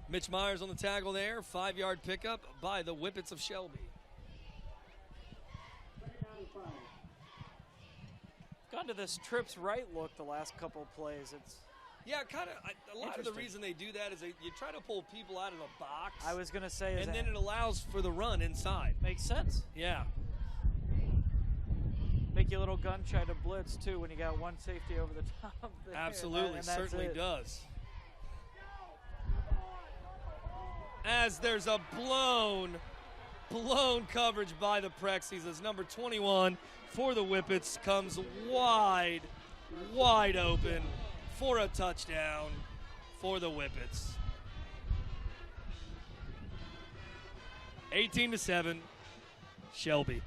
Mitch Myers on the tackle there. 5-yard pickup by the Whippets of Shelby. Gone to this trips right look the last couple plays. It's Yeah, kind of. A lot of the reason they do that is you try to pull people out of the box. I was gonna say, and then it allows for the run inside. Makes sense. Yeah. Make you a little gun shy to blitz too when you got one safety over the top. There. Absolutely, and that's certainly it. does. As there's a blown coverage by the Prexies as number 21 for the Whippets comes wide open for a touchdown for the Whippets. 18-7, Shelby.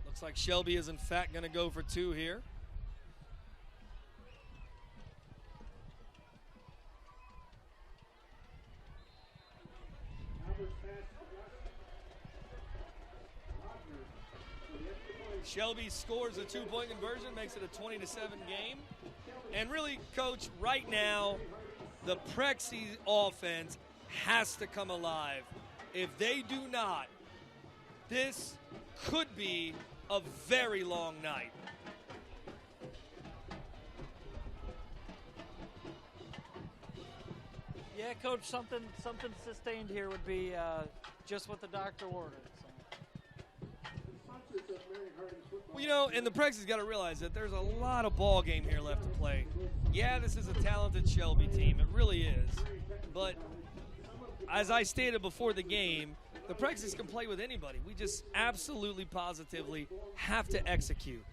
Looks like Shelby is in fact going to go for two here. Shelby scores a two-point conversion, makes it a 20-7 game. And really, Coach, right now, the Prexy offense has to come alive. If they do not, this could be a very long night. Yeah, Coach, something sustained here would be just what the doctor ordered. Well, you know, and the Prexies got to realize that there's a lot of ball game here left to play. Yeah, this is a talented Shelby team. It really is. But as I stated before the game, the Prexies can play with anybody. We just absolutely, positively have to execute.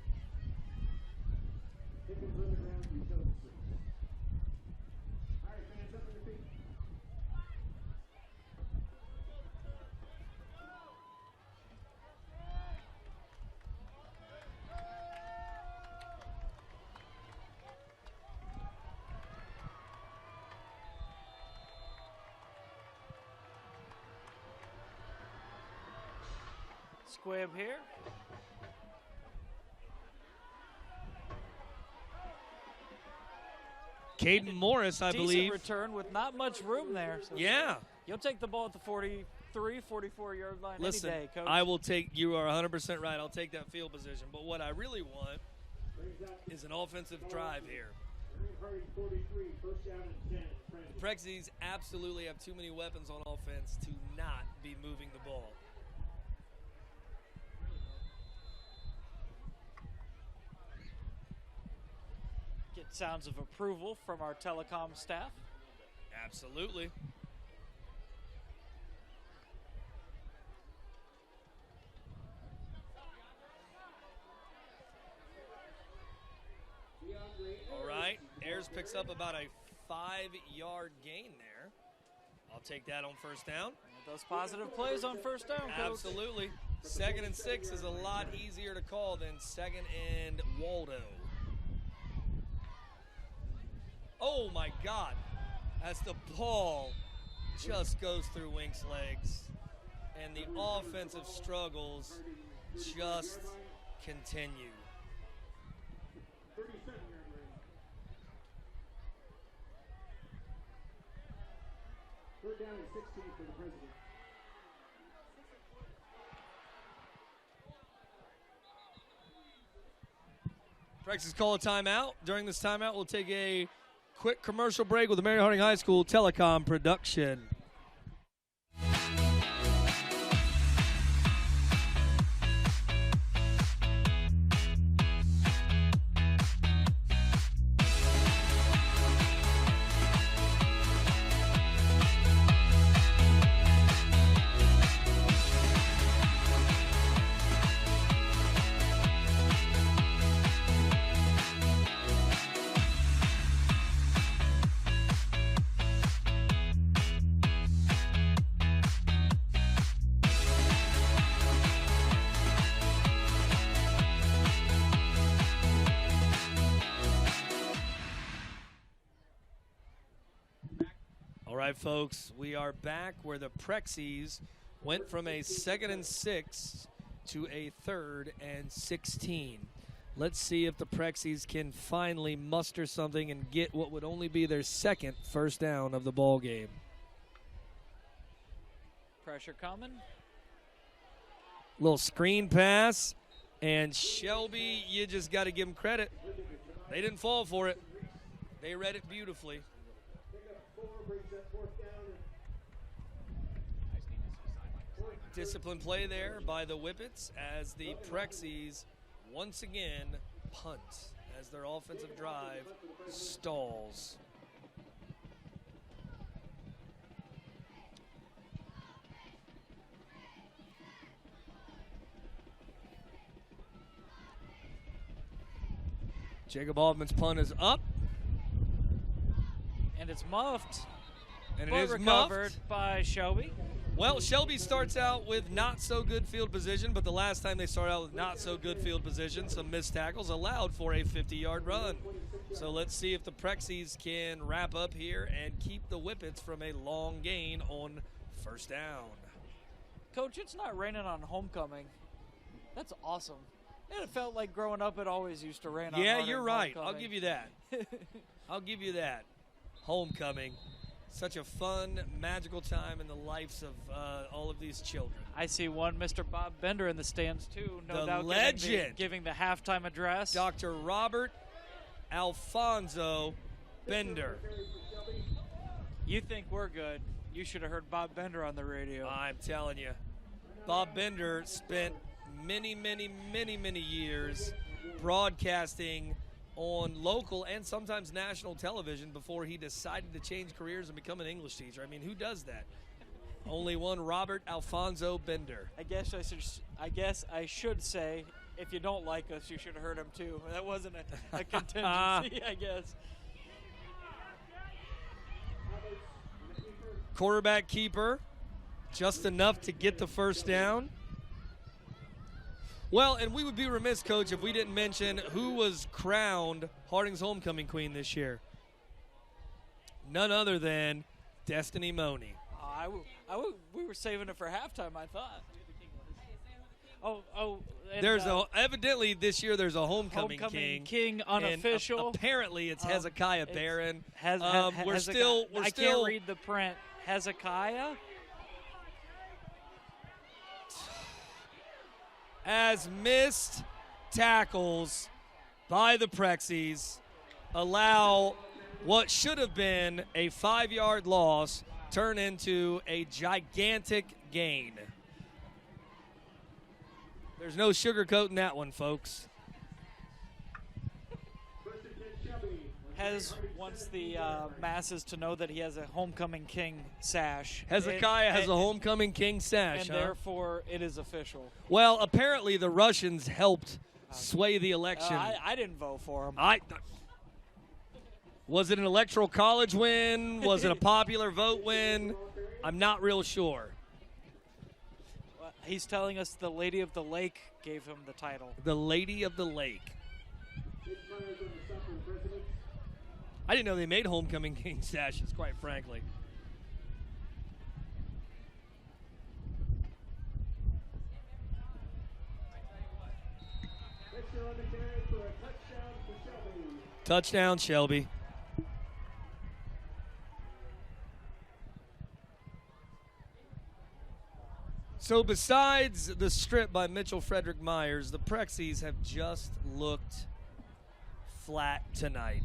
squib here. Caden Morris, I Decent believe. return with not much room there. So Yeah. You'll take the ball at the 43, 44-yard line Listen, any day, Coach. I will take, you are 100% right, I'll take that field position. But what I really want is an offensive drive here. The Prexies absolutely have too many weapons on offense to not be moving the ball. Get sounds of approval from our telecom staff. Absolutely. All right, Ayers picks up about a 5-yard gain there. I'll take that on first down. Those positive plays on first down, Coach. Absolutely. 2nd and 6 is a lot easier to call than 2nd and Waldo. Oh my God, as the ball just goes through Wink's legs and the offensive struggles just continue. Third down and 16 for the President. Prexies call a timeout. During this timeout, we'll take a quick commercial break with the Mary Harding High School Telecom production. All right, folks, we are back where the Prexies went from a 2nd and 6 to a 3rd and 16. Let's see if the Prexies can finally muster something and get what would only be their 2nd first down of the ball game. Pressure coming. Little screen pass, and Shelby, you just got to give them credit. They didn't fall for it. They read it beautifully. Disciplined play there by the Whippets as the Prexies once again punt as their offensive drive stalls. Jacob Altman's punt is up. And it's muffed. And it but is recovered muffed by Shelby. Well, Shelby starts out with not so good field position, but the last time they started out with not so good field position, some missed tackles allowed for a 50-yard run. So let's see if the Prexies can wrap up here and keep the Whippets from a long gain on first down. Coach, it's not raining on homecoming. That's awesome. And it felt like growing up it always used to rain on Yeah, Harding you're right. homecoming. I'll give you that. I'll give you that. Homecoming. Such a fun, magical time in the lives of all of these children. I see one Mr. Bob Bender in the stands, too. No The doubt legend. giving the halftime address. Dr. Robert Alfonso Bender. You think we're good. You should have heard Bob Bender on the radio. I'm telling you. Bob Bender spent many, many, many, many years broadcasting on local and sometimes national television before he decided to change careers and become an English teacher. I mean, who does that? Only one, Robert Alfonso Bender. I guess I should say, if you don't like us, you should have heard him too. That wasn't a contingency, I guess. Quarterback keeper, just enough to get the first down. Well, and we would be remiss, Coach, if we didn't mention who was crowned Harding's homecoming queen this year. None other than Destiny Money. We were saving it for halftime, I thought. And, evidently this year there's a homecoming king unofficial. And apparently it's Hezekiah Barron. I can't read the print. Hezekiah. As missed tackles by the Prexies allow what should have been a 5-yard loss turn into a gigantic gain. There's no sugarcoating that one, folks. Hez wants the masses to know that he has a homecoming king sash. Hezekiah has a homecoming king sash, and therefore it is official. Well, apparently the Russians helped sway the election. I didn't vote for him. Was it an electoral college win? Was it a popular vote win? I'm not real sure. He's telling us the Lady of the Lake gave him the title. The Lady of the Lake. I didn't know they made homecoming king sashes, quite frankly. Touchdown, Shelby. So besides the strip by Mitchell Frederick Myers, the Prexies have just looked flat tonight.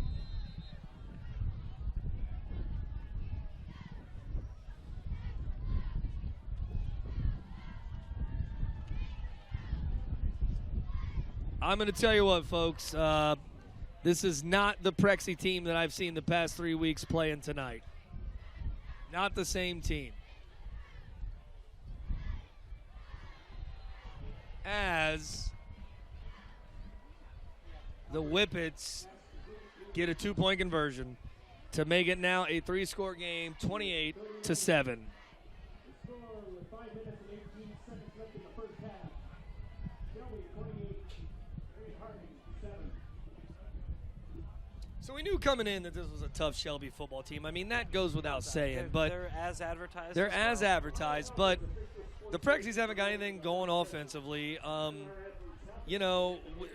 I'm going to tell you what, folks. This is not the Prexy team that I've seen the past 3 weeks playing tonight. Not the same team. As the Whippets get a 2-point conversion to make it now a 3-score game, 28-7. So we knew coming in that this was a tough Shelby football team. I mean, that goes without saying. But they're as advertised. They're as advertised, but the Prexies haven't got anything going offensively.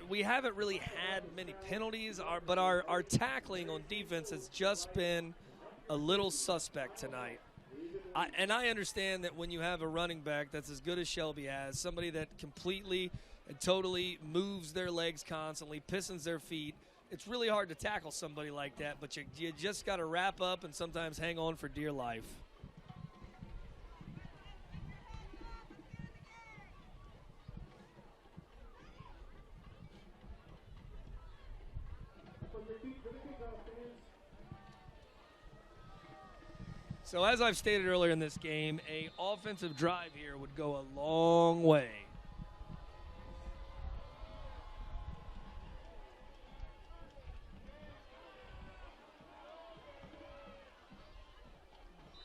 We haven't really had many penalties, but our tackling on defense has just been a little suspect tonight. I understand that when you have a running back that's as good as Shelby has, somebody that completely and totally moves their legs constantly, pistons their feet, it's really hard to tackle somebody like that, but you just got to wrap up and sometimes hang on for dear life. So as I've stated earlier in this game, an offensive drive here would go a long way.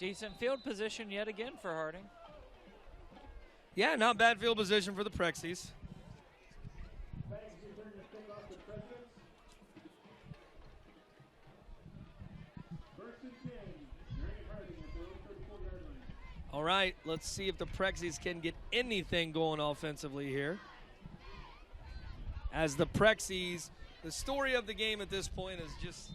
Decent field position yet again for Harding. Yeah, not bad field position for the Prexies. All right, let's see if the Prexies can get anything going offensively here. As the Prexies, the story of the game at this point is just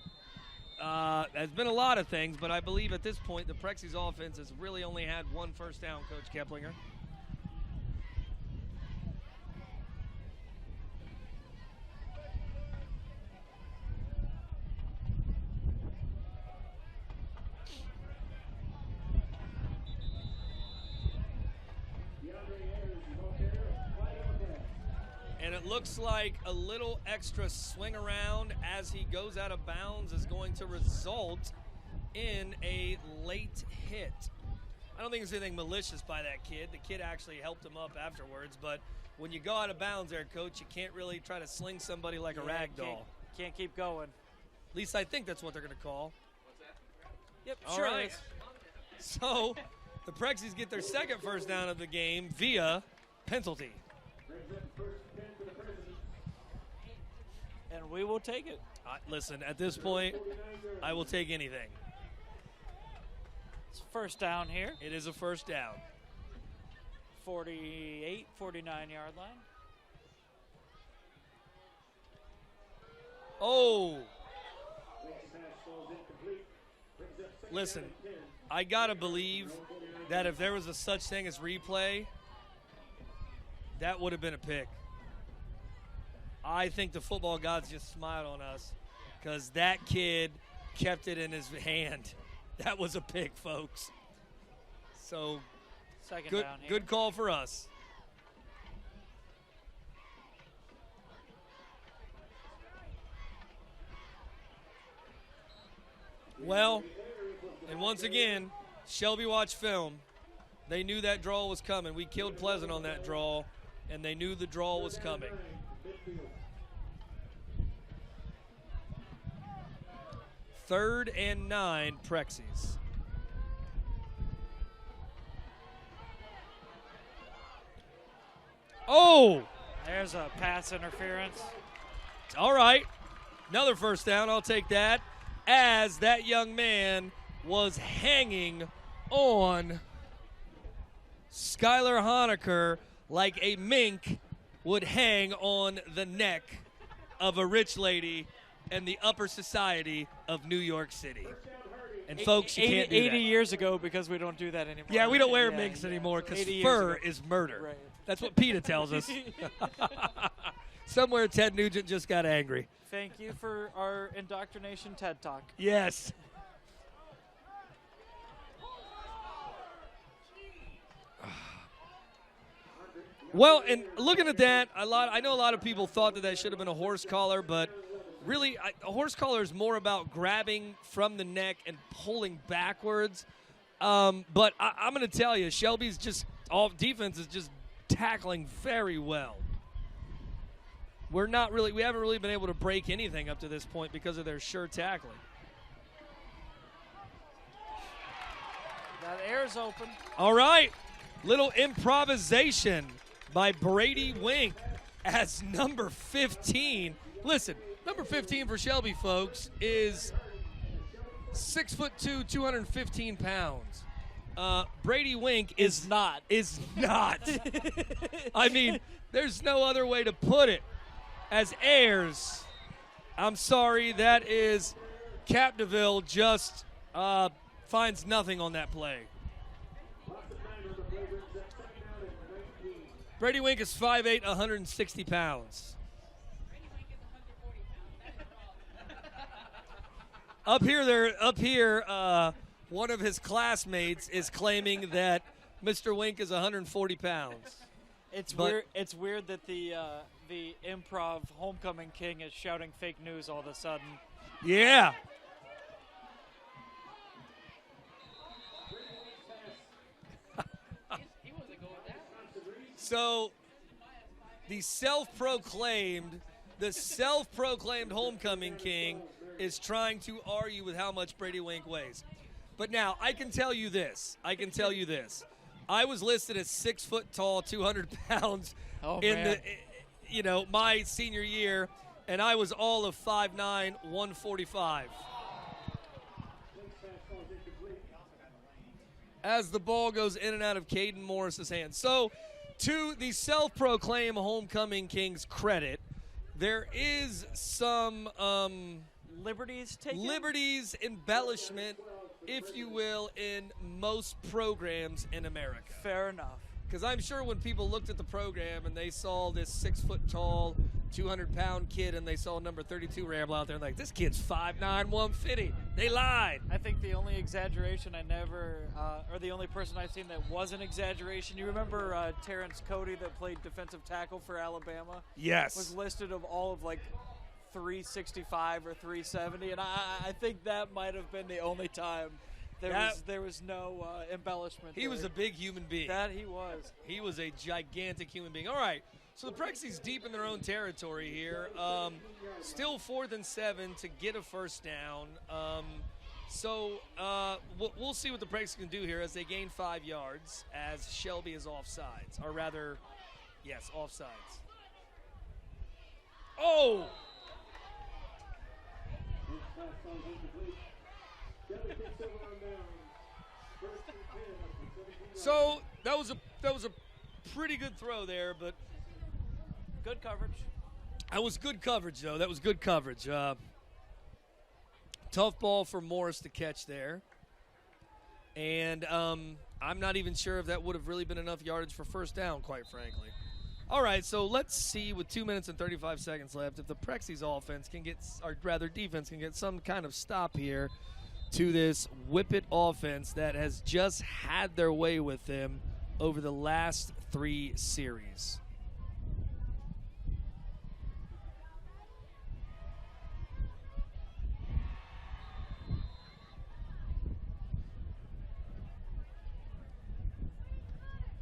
has been a lot of things, but I believe at this point the Prexies offense has really only had one first down, Coach Keplinger. And it looks like a little extra swing around as he goes out of bounds is going to result in a late hit. I don't think there's anything malicious by that kid. The kid actually helped him up afterwards, but when you go out of bounds there, Coach, you can't really try to sling somebody like a rag doll. Can't keep going. At least I think that's what they're going to call. What's that? Yep, All sure right. is. So the Prexies get their second first down of the game via penalty. And we will take it. Listen, at this point, I will take anything. It's first down here. It is a first down. 48, 49-yard line. Oh. Listen, I got to believe that if there was a such thing as replay, that would have been a pick. I think the football gods just smiled on us because that kid kept it in his hand. That was a pick, folks. So, Second good, down here. good call for us. Well, and once again, Shelby watched film. They knew that draw was coming. We killed Pleasant on that draw, and they knew the draw was coming. Third and 9, Prexies. Oh! There's a pass interference. All right. Another first down. I'll take that. As that young man was hanging on Skylar Honecker like a mink would hang on the neck of a rich lady in the upper society of New York City. And folks, you can't do 80 that. years ago, because we don't do that anymore. Yeah, we don't wear Yeah, minks yeah. anymore because 80 years fur ago. is murder. Right. That's what PETA tells us. Somewhere Ted Nugent just got angry. Thank you for our indoctrination TED Talk. Yes. Well, and looking at that, I know a lot of people thought that should have been a horse collar, but really, a horse collar is more about grabbing from the neck and pulling backwards. But I'm going to tell you, Shelby's defense is just tackling very well. We haven't really been able to break anything up to this point because of their sure tackling. That air's open. All right, little improvisation by Brady Wink as number 15. Listen, number 15 for Shelby, folks, is 6'2", 215 pounds. Brady Wink is not. I mean, there's no other way to put it. As Ayers, I'm sorry, that is Capdeville just finds nothing on that play. Brady Wink is 5'8", 160 pounds. Up here, one of his classmates is claiming that Mr. Wink is 140 pounds. It's weird that the improv homecoming king is shouting fake news all of a sudden. Yeah. So, the self-proclaimed homecoming king is trying to argue with how much Brady Wink weighs. But now, I can tell you this. I was listed as 6 foot tall, 200 pounds my senior year, and I was all of 5'9", 145. As the ball goes in and out of Caden Morris's hands. So, to the self-proclaimed homecoming king's credit, there is some Liberties taken? embellishment, if you will, in most programs in America. Fair enough. Because I'm sure when people looked at the program and they saw this 6 foot tall, 200-pound kid and they saw number 32 ramble out there, like, this kid's 5'9", 150. They lied. I think the only exaggeration or the only person I've seen that was an exaggeration, you remember Terrence Cody that played defensive tackle for Alabama? Yes. Was listed of all of 365 or 370, and I think that might have been the only time there was no embellishment. He was a big human being. That he was. He was a gigantic human being. All right, so the Prexies deep in their own territory here. Still 4th and 7 to get a first down. We'll see what the Prexies can do here as they gain 5 yards as Shelby is offsides. Or rather, yes, offsides. Oh! So that was a pretty good throw there, but Good coverage. that was good coverage, though. That was good coverage. Tough ball for Morris to catch there. And I'm not even sure if that would have really been enough yardage for first down, quite frankly. All right, so let's see with 2 minutes and 35 seconds left if the Prexies offense can get, or rather defense can get some kind of stop here to this Whippet offense that has just had their way with them over the last 3 series.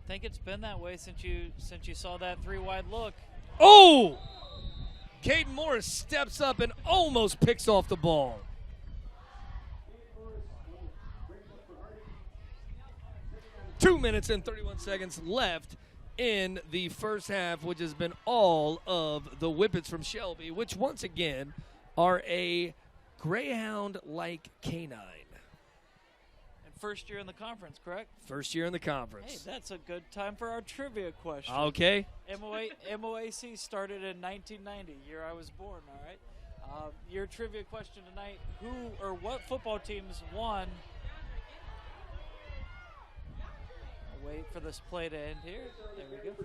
I think it's been that way since you saw that 3-wide look. Oh! Caden Morris steps up and almost picks off the ball. Two minutes and 31 seconds left in the first half, which has been all of the Whippets from Shelby, which once again are a Greyhound-like canine. And first year in the conference, correct? First year in the Hey, conference. that's a good time for our trivia question. Okay. MOAC started in 1990, year I was born, all right? Your trivia question tonight, who or what football teams won? I'll wait for this play to end here. There we go.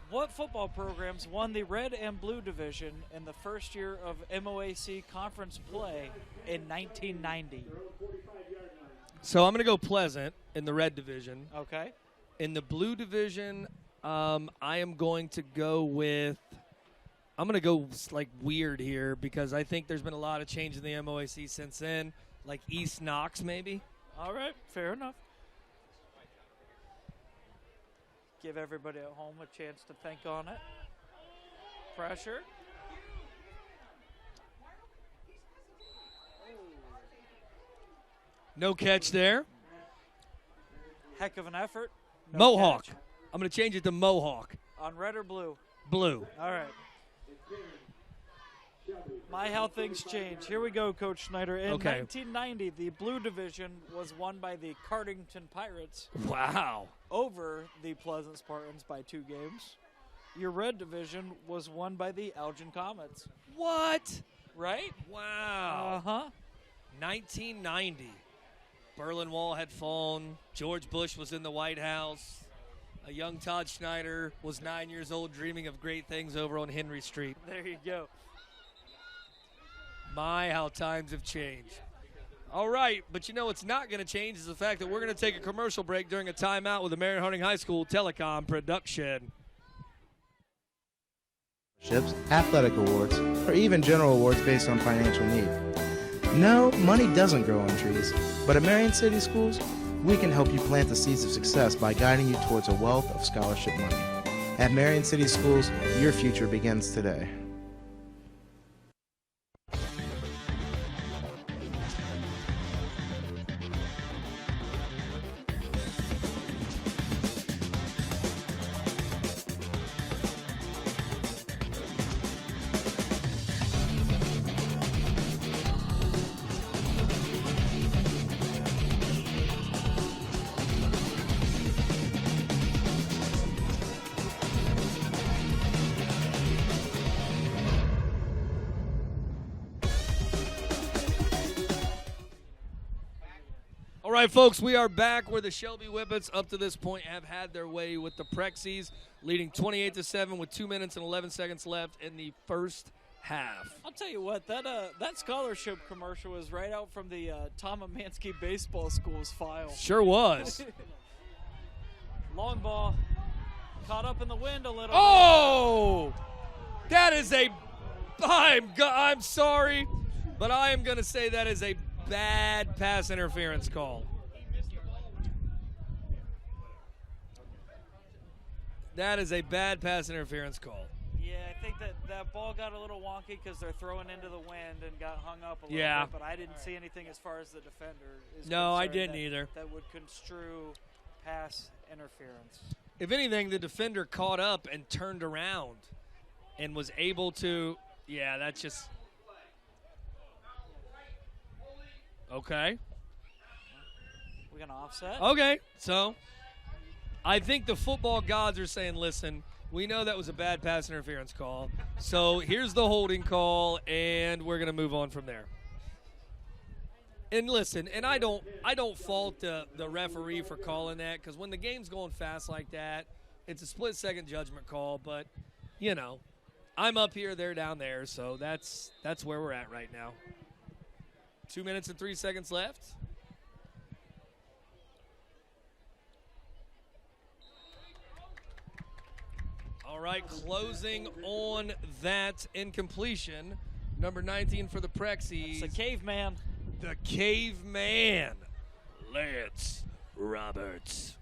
What football programs won the red and blue division in the first year of MOAC conference play in 1990? So I'm going to go Pleasant in the red division. Okay. In the blue division, I am going to go with – I'm going to go like weird here because I think there's been a lot of change in the MOAC since then, like East Knox maybe. All right, fair enough. Give everybody at home a chance to think on it. Pressure. No catch there. Heck of an effort. No Mohawk. catch. I'm going to change it to Mohawk. On red or blue? Blue. All right. My how things change. Here we go, Coach Schneider. In Okay. 1990, the blue division was won by the Cardington Pirates Wow. over the Pleasant Spartans by 2 games. Your red division was won by the Elgin Comets. What? Right? Wow. Uh-huh. 1990. Berlin Wall had fallen. George Bush was in the White House. A young Todd Schneider was 9 years old dreaming of great things over on Henry Street. There you go. My, how times have changed. All right, but you know what's not going to change is the fact that we're going to take a commercial break during a timeout with the Marion Harding High School Telecom production. Athletic awards, or even general awards based on financial need. No, money doesn't grow on trees, but at Marion City Schools, we can help you plant the seeds of success by guiding you towards a wealth of scholarship money. At Marion City Schools, your future begins today. All right, folks, we are back where the Shelby Whippets up to this point have had their way with the Prexies, leading 28-7 with 2 minutes and 11 seconds left in the first half. I'll tell you what, that scholarship commercial was right out from the Tom Amansky Baseball School's file. Sure was. Long ball, caught up in the wind a little. Oh! That is I'm sorry, but I am going to say that is a bad pass interference call. That is a bad pass interference call. Yeah, I think that ball got a little wonky because they're throwing into the wind and got hung up a little Yeah. bit, but I didn't see anything as far as the defender is No, I concerned didn't either. That would construe pass interference. If anything, the defender caught up and turned around and was able to, yeah, that's just, okay. We're going to offset? Okay, so I think the football gods are saying, listen, we know that was a bad pass interference call, so here's the holding call, and we're going to move on from there. And listen, and I don't fault the referee for calling that, because when the game's going fast like that, it's a split-second judgment call. But, you know, I'm up here, they're down there, so that's where we're at right now. 2 minutes and 3 seconds left. All right, closing on that incompletion. Number 19 for the Prexies. It's a caveman. The caveman, Lance Roberts.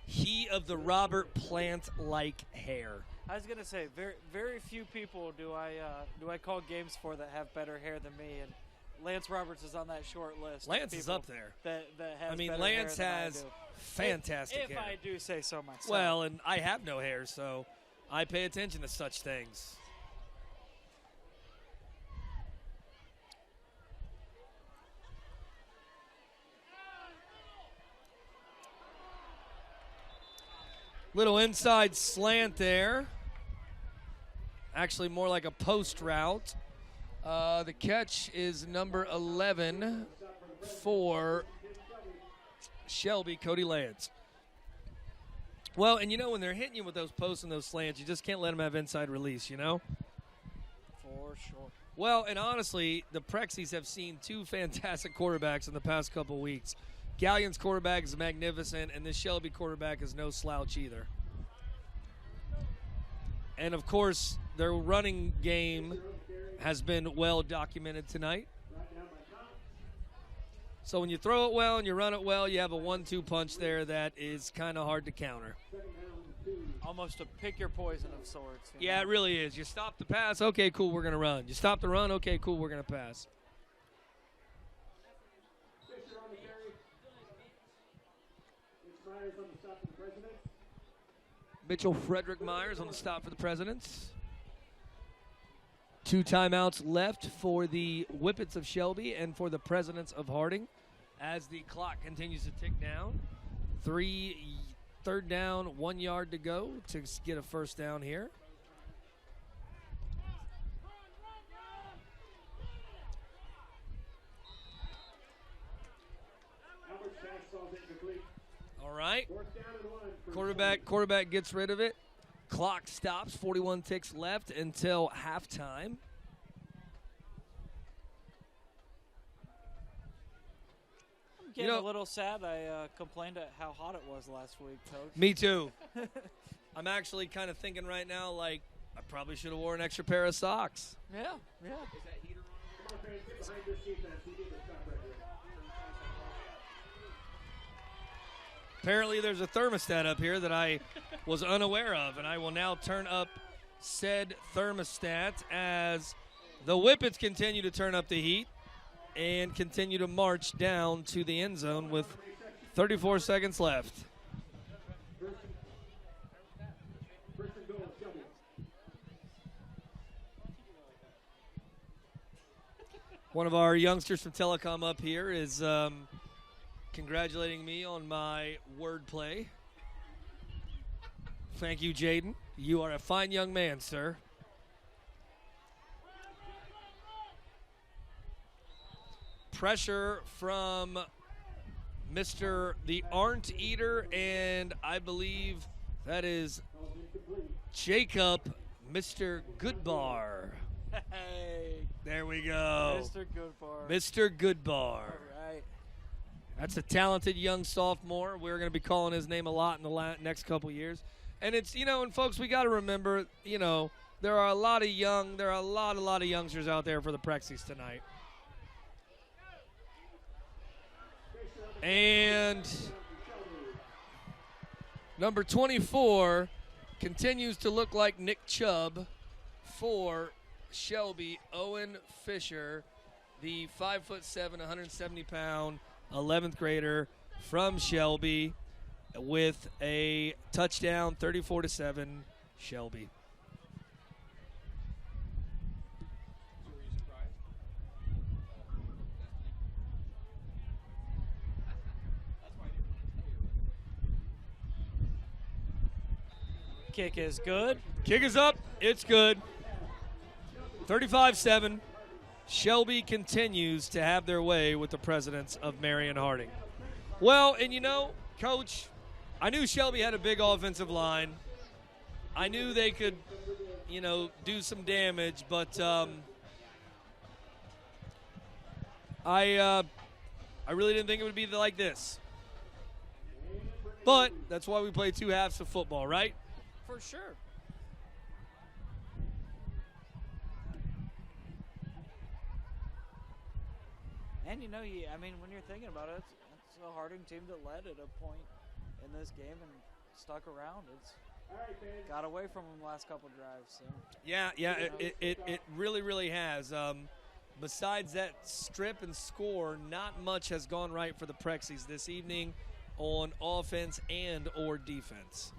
He of the Robert Plant-like hair. I was gonna say, very few people do I call games for that have better hair than me, and Lance Roberts is on that short list. Lance is up there. That has I mean, better Lance hair than has I do. fantastic if hair. I do say so myself. Well, and I have no hair, so I pay attention to such things. Little inside slant there. Actually, more like a post route. The catch is number 11 for Shelby, Cody Lance. Well, and you know, when they're hitting you with those posts and those slants, you just can't let them have inside release, you know? For sure. Well, and honestly, the Prexies have seen two fantastic quarterbacks in the past couple weeks. Galleon's quarterback is magnificent, and this Shelby quarterback is no slouch either. And, of course, their running game has been well documented tonight. So when you throw it well and you run it well, you have a 1-2 punch there that is kind of hard to counter. Almost a pick your poison of sorts. Yeah, it really is. You stop the pass, okay, cool, we're going to run. You stop the run, okay, cool, we're going to pass. Mitchell Frederick Myers on the stop for the Presidents. 2 timeouts left for the Whippets of Shelby and for the Presidents of Harding as the clock continues to tick down. 3rd down, 1 yard to go to get a first down here. All right. Quarterback gets rid of it. Clock stops. 41 ticks left until halftime. I'm getting a little sad. I complained at how hot it was last week, Coach. Me too. I'm actually kind of thinking right now, like, I probably should have worn an extra pair of socks. Yeah. Apparently there's a thermostat up here that I was unaware of, and I will now turn up said thermostat as the Whippets continue to turn up the heat and continue to march down to the end zone with 34 seconds left. One of our youngsters from Telecom up here is congratulating me on my wordplay. Thank you, Jaden. You are a fine young man, sir. Pressure from Mr. the Aren't Eater, and I believe that is Jacob, Mr. Goodbar. Hey. There we go. Mr. Goodbar. Mr. Goodbar. All right. That's a talented young sophomore. We're going to be calling his name a lot in the next couple years. And it's, you know, and folks, we got to remember, you know, there are a lot of youngsters out there for the Prexies tonight. And number 24 continues to look like Nick Chubb for Shelby. Owen Fisher, the 5'7", 170-pound 11th grader from Shelby, with a touchdown, 34-7, Shelby. Kick is good. Kick is up. It's good. 35-7. Shelby continues to have their way with the presidents of Marion Harding. Well, and you know, Coach, I knew Shelby had a big offensive line. I knew they could, you know, do some damage, but I really didn't think it would be like this. But that's why we play 2 halves of football, right? For sure. And you know, I mean, when you're thinking about it, it's a Harding team that led at a point in this game and stuck around. It's got away from them last couple drives. So. Yeah, it really, really has. Besides that strip and score, not much has gone right for the Prexies this evening on offense and or defense.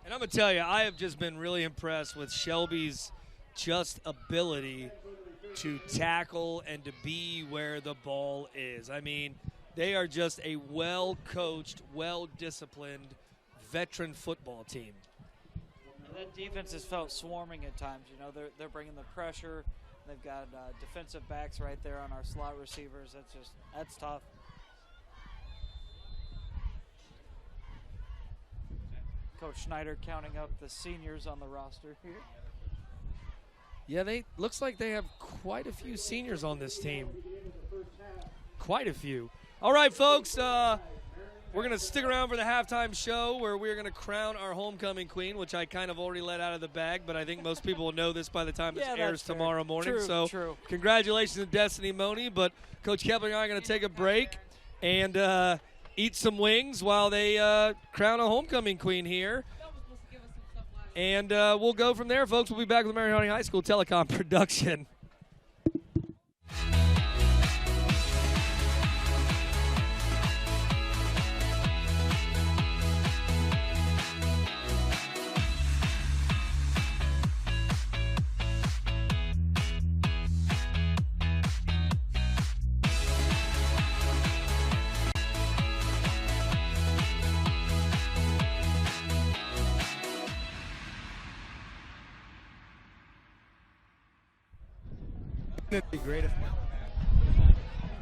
And I'm going to tell you, I have just been really impressed with Shelby's just ability to tackle and to be where the ball is. I mean, they are just a well-coached, well-disciplined veteran football team. And that defense has felt swarming at times. You know, they're bringing the pressure. They've got defensive backs right there on our slot receivers. That's tough. Coach Schneider counting up the seniors on the roster here. Yeah, looks like they have quite a few seniors on this team. Quite a few. All right, folks, we're going to stick around for the halftime show where we're going to crown our homecoming queen, which I kind of already let out of the bag, but I think most people will know this by the time this airs tomorrow morning. True. Congratulations to Destiny Money, but Coach Kepler and I are going to take a break and eat some wings while they crown a homecoming queen here. And we'll go from there, folks. We'll be back with Marion Harding High School Telecom production.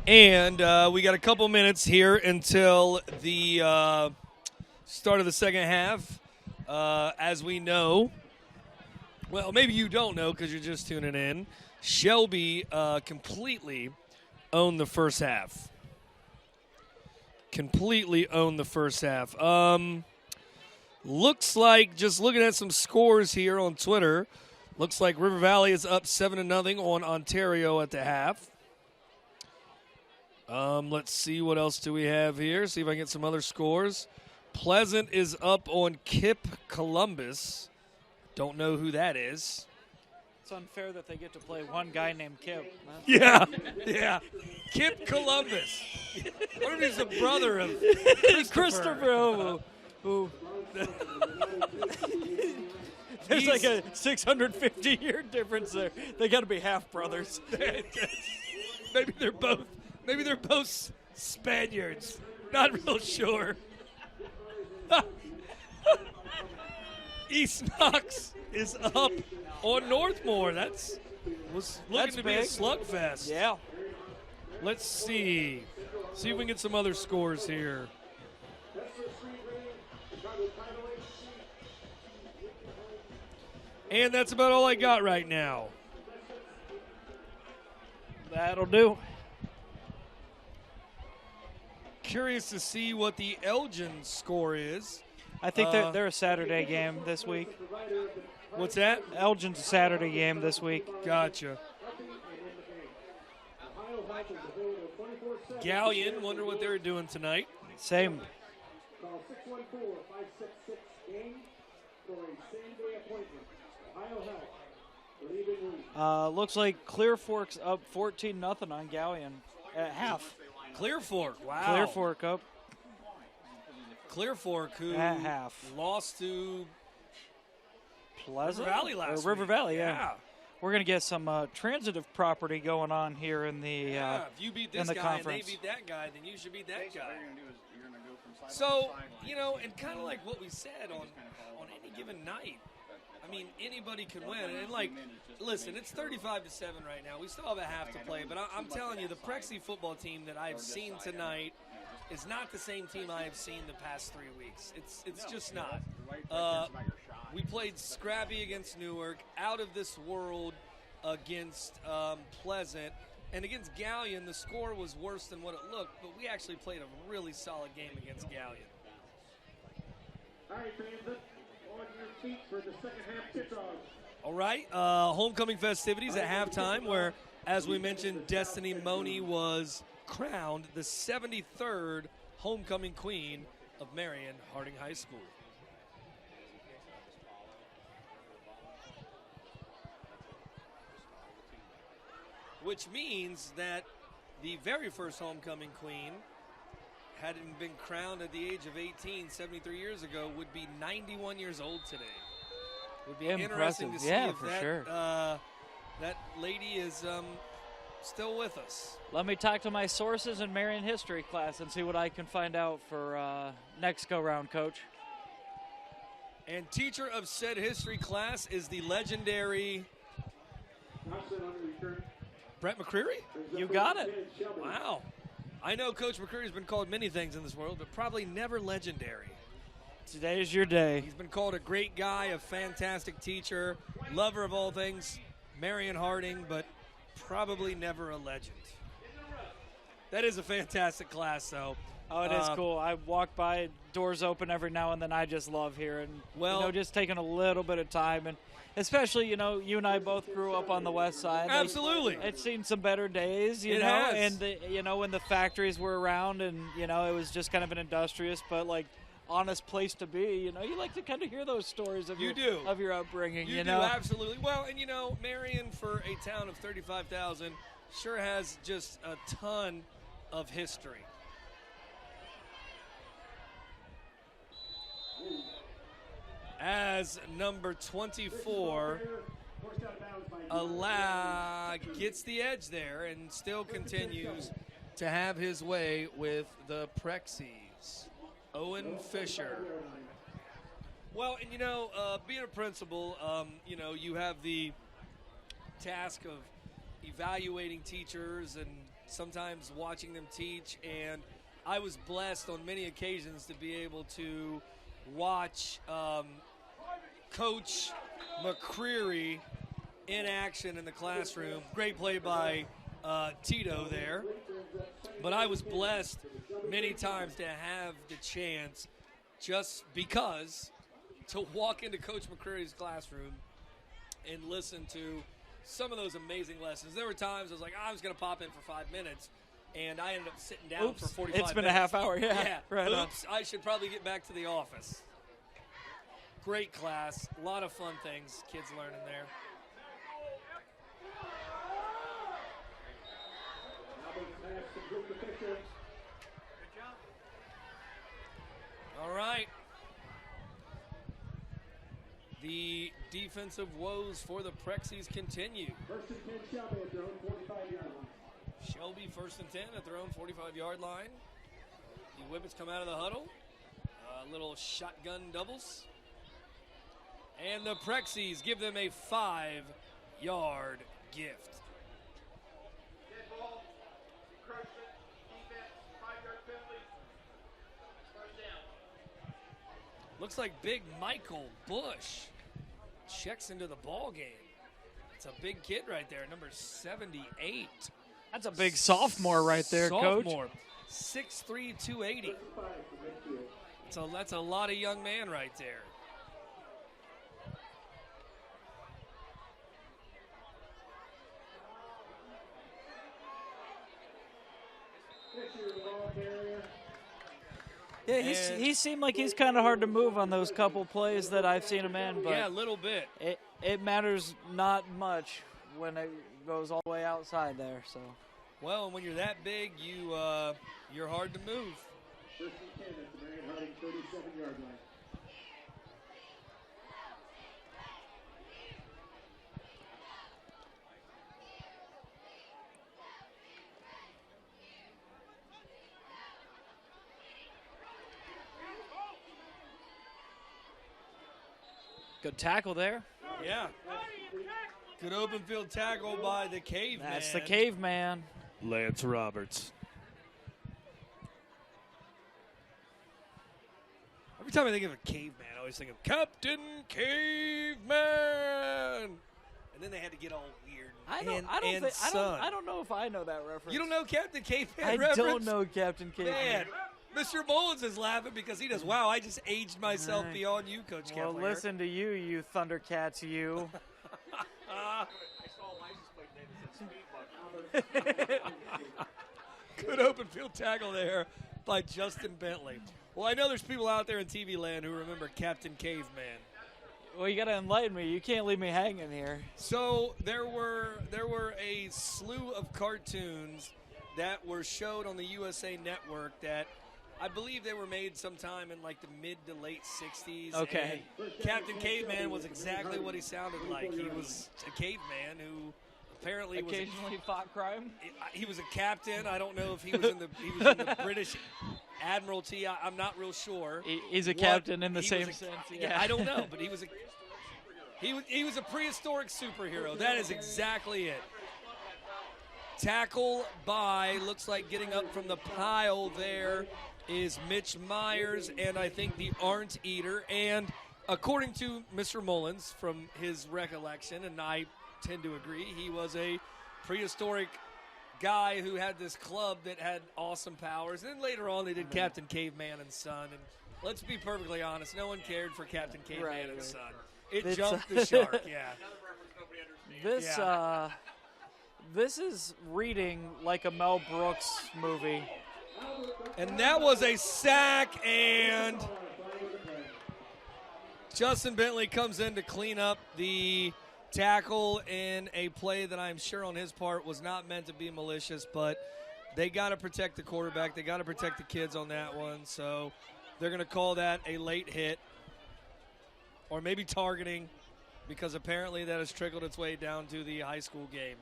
And we got a couple minutes here until the start of the second half. As we know, well, maybe you don't know because you're just tuning in, Shelby completely owned the first half. Completely owned the first half. Looks like, just looking at some scores here on Twitter, looks like River Valley is up 7-0 on Ontario at the half. Let's see what else do we have here. See if I can get some other scores. Pleasant is up on Kip Columbus. Don't know who that is. It's unfair that they get to play one guy named Kip. Yeah. Kip Columbus. What if he's the brother of Christopher? Who There's like a 650-year difference there. They got to be half brothers. Maybe they're both Spaniards. Not real sure. East Knox is up on Northmore. Was looking to be a slugfest. Yeah. Let's see. See if we can get some other scores here. And that's about all I got right now. That'll do. Curious to see what the Elgin score is. I think they're a Saturday game this week. What's that? Elgin's a Saturday game this week. Gotcha. Galleon, wonder what they're doing tonight. Same. Call 614-566-GAME for a same-day appointment. Ohio Health, Looks like Clear Fork's up 14-0 on Galleon at half. Clear Fork, wow. Clear Fork up Clear Fork, who at half. lost to Pleasant? River Valley last River week. Valley, yeah. We're going to get some transitive property going on here in the if you beat this in the guy conference. and they beat that guy, then you should beat that guy. So, you know, and kind of like what we said on any given night, I mean, anybody can win. And, like, listen, it's 35-7 right now. We still have a half to play. But I'm telling you, the Prexy football team that I've seen tonight is not the same team I have seen the past 3 weeks. It's just not. We played scrappy against Newark, out of this world against Pleasant. And against Galleon, the score was worse than what it looked, but we actually played a really solid game against Galleon. All right, fans, on your feet for the second half kickoff. All right, homecoming festivities at halftime where, as we mentioned, Destiny Money was crowned the 73rd homecoming queen of Marion Harding High School. Which means that the very first homecoming queen, hadn't been crowned at the age of 18 73 years ago, would be 91 years old today. Would be interesting to see if that lady is still with us. Let me talk to my sources in Marion history class and see what I can find out for next go-round, Coach. And teacher of said history class is the legendary Brett McCreary? You got it. Wow. I know Coach McCreary's been called many things in this world, but probably never legendary. Today's your day. He's been called a great guy, a fantastic teacher, lover of all things Marion Harding, but probably never a legend. That is a fantastic class, though. Oh, it is cool. I walk by, doors open every now and then. I just love hearing, just taking a little bit of time. And especially, you and I both grew up on the west side. Absolutely. It's seen some better days, It has. And, when the factories were around and, it was just kind of an industrious but, honest place to be. You like to kind of hear those stories of your upbringing. You do, absolutely. Well, and, Marion, for a town of 35,000, sure has just a ton of history. As number 24 gets the edge there and still continues to have his way with the Prexies. Owen Fisher. Well, and being a principal, you have the task of evaluating teachers and sometimes watching them teach, and I was blessed on many occasions to be able to watch Coach McCreary in action in the classroom. Great play by Tito there. But I was blessed many times to have the chance, just because, to walk into Coach McCreary's classroom and listen to some of those amazing lessons. There were times I was like, I was going to pop in for 5 minutes, and I ended up sitting down for 45 minutes. It's been a half hour, Yeah. Right Oops, I should probably get back to the office. Great class. A lot of fun things kids learning there. All right. The defensive woes for the Prexies continue. First and 10, Shelby at their own 45-yard line. Shelby first and 10 at their own 45-yard line. The Whippets come out of the huddle. Little shotgun doubles. And the Prexies give them a 5-yard gift. Dead ball, encroachment, defense, 5-yard penalty, first down. Looks like big Michael Bush checks into the ball game. It's a big kid right there, number 78. That's a big sophomore right there, Coach. Sophomore, 6'3", 280. So that's a lot of young man right there. Yeah, And- he seemed like he's kind of hard to move on those couple plays that I've seen him in, but Yeah, a little bit. it matters not much when it goes all the way outside there. So Well, and when you're that big, you're hard to move. First and 10 at the Marion Harding 37-yard line. good tackle there. Yeah. Good open field tackle by the caveman. That's the caveman. Lance Roberts. Every time I think of a caveman, I always think of Captain Caveman. And then they had to get all weird. I don't know if I know that reference. You don't know Captain Caveman I reference? don't know Captain Caveman. Man, Mr. Mullins is laughing because he does. Wow, I just aged myself Right. beyond you, Coach Well, Kepler. listen to you Thundercats, you. Good open field tackle there by Justin Bentley. Well, I know there's people out there in TV land who remember Captain Caveman. Well, you got to enlighten me. You can't leave me hanging here. So there were a slew of cartoons that were showed on the USA Network that I believe they were made sometime in like the mid to late 60s. Okay. And Captain Caveman was exactly what he sounded like. He was a caveman who apparently Occasionally fought crime. he was a captain. I don't know if he was in the British Admiralty. I'm not real sure. He's a what captain in the he same was a- sense. Yeah, I don't know, but he was a prehistoric superhero. That is exactly it. Tackle by, looks like getting up from the pile there is Mitch Myers and I think the Arndt Eater. And according to Mr. Mullins, from his recollection, and I tend to agree, he was a prehistoric guy who had this club that had awesome powers. And then later on they did Captain Caveman and Son. And let's be perfectly honest, no one cared for Captain Caveman Right, and right. Son. It It's, jumped the shark, yeah. This is reading like a Mel Brooks movie. And that was a sack, and Justin Bentley comes in to clean up the tackle in a play that I'm sure on his part was not meant to be malicious, but they got to protect the quarterback. They got to protect the kids on that one, so they're going to call that a late hit or maybe targeting because apparently that has trickled its way down to the high school game.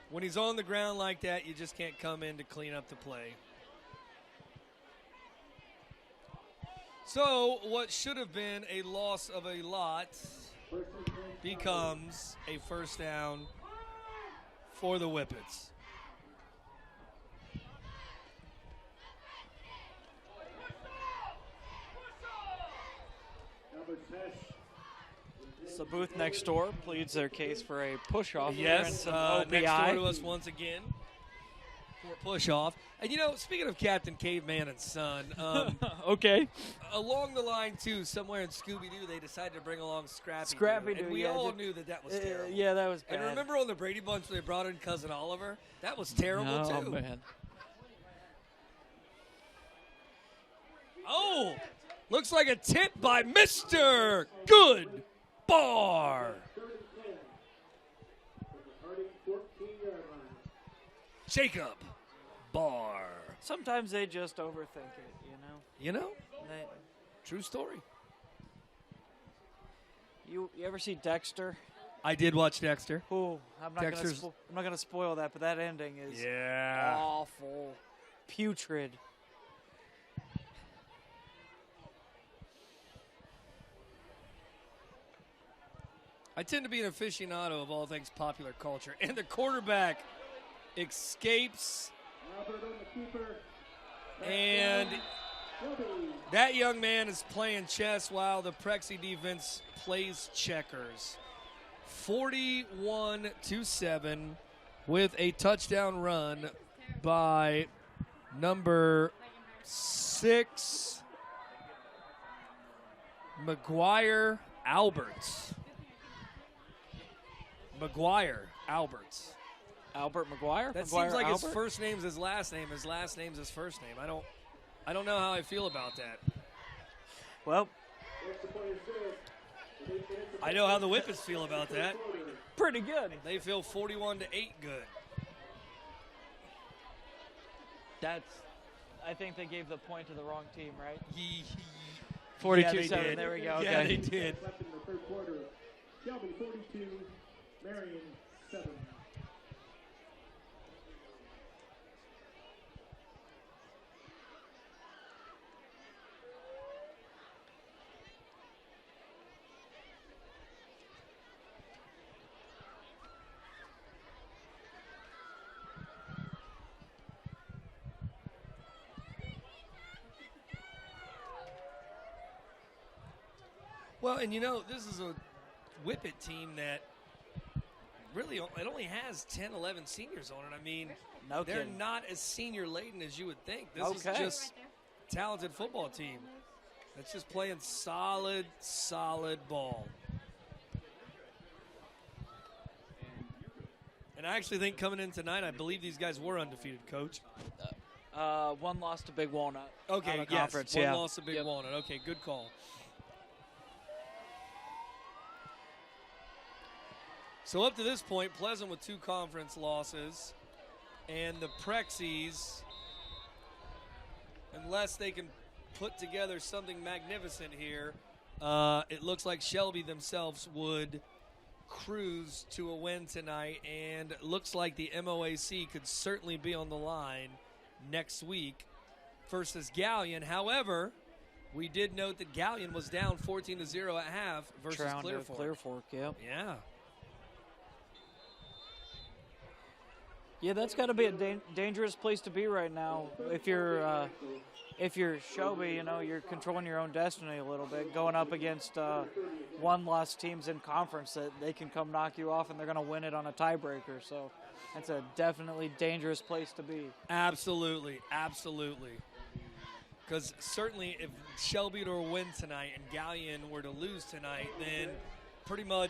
When he's on the ground like that, you just can't come in to clean up the play. So what should have been a loss of a lot becomes a first down for the Whippets. Number 10. So booth next door pleads their case for a push-off. Yes, and some next door OPI. to us once again for push off. And you know, speaking of Captain Caveman and Son, Okay. along the line too, somewhere in Scooby-Doo, they decided to bring along Scrappy-Doo. Scrappy-Doo, and we yeah, all just- knew that was terrible. Yeah, that was bad. And remember on the Brady Bunch when they brought in Cousin Oliver? That was terrible Oh, too. man. Oh, looks like a tip by Mr. Good Bar. Harding 14-yard line. Jacob Barr. Sometimes they just overthink it, you know? You know, They, true story. you ever see Dexter? I did watch Dexter. Ooh, I'm not Dexter's- gonna spoil that, but that ending is Yeah. awful, putrid. I tend to be an aficionado of all things popular culture. And the quarterback escapes, Albert on the keeper. and Shelby. that young man is playing chess while the Prexy defense plays checkers. 41-7 with a touchdown run by number 6, McGuire Alberts. Albert McGuire? That McGuire seems like Albert? his first name's his last name. His last name's his first name. I don't know how I feel about that. Well, I know how the Whippets feel about that. pretty good. They feel 41-8 good. I think they gave the point to the wrong team, right? Yeah, 42-7. they did. There we go. Yeah, Okay. they did. Left in the third quarter. Shelby 42, Marion 7. Well, and this is a Whippet team that really it only has 10, 11 seniors on it. I mean, No they're kidding. not as senior laden as you would think. This Okay. is just a talented football team that's just playing solid ball. And I actually think coming in tonight, I believe these guys were undefeated, Coach. One loss to Big Walnut. Okay, out of yes, conference, one yeah. loss to Big Yep. Walnut. Okay, good call. So up to this point, Pleasant with 2 conference losses, and the Prexies, unless they can put together something magnificent here, it looks like Shelby themselves would cruise to a win tonight, and it looks like the MOAC could certainly be on the line next week versus Galleon. However, we did note that Galleon was down 14-0 at half versus Tround to Clear Fork. Clear Fork, yep. Yeah. Yeah, that's got to be a dangerous place to be right now. If you're Shelby, you're controlling your own destiny a little bit, going up against one-loss teams in conference that they can come knock you off and they're going to win it on a tiebreaker. So that's a definitely dangerous place to be. Absolutely. Because certainly if Shelby were to win tonight and Galleon were to lose tonight, then pretty much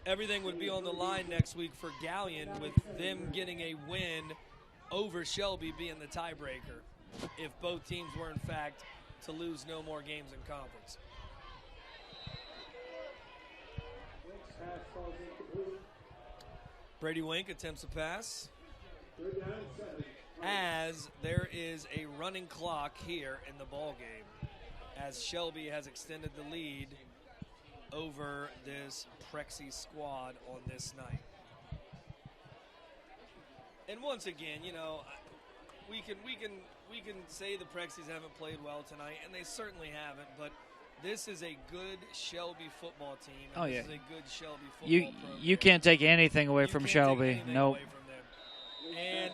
everything would be on the line next week for Galleon, with them getting a win over Shelby being the tiebreaker if both teams were in fact to lose no more games in conference. Pass falls incomplete. Brady Wink attempts a pass Third down, 7. as there is a running clock here in the ball game, as Shelby has extended the lead over this Prexy squad on this night. And once again, we can say the Prexies haven't played well tonight, and they certainly haven't, but this is a good Shelby football team. And Oh, this yeah. is a good Shelby football You program. can't take anything away You from can't take Shelby. anything Nope. away from them. And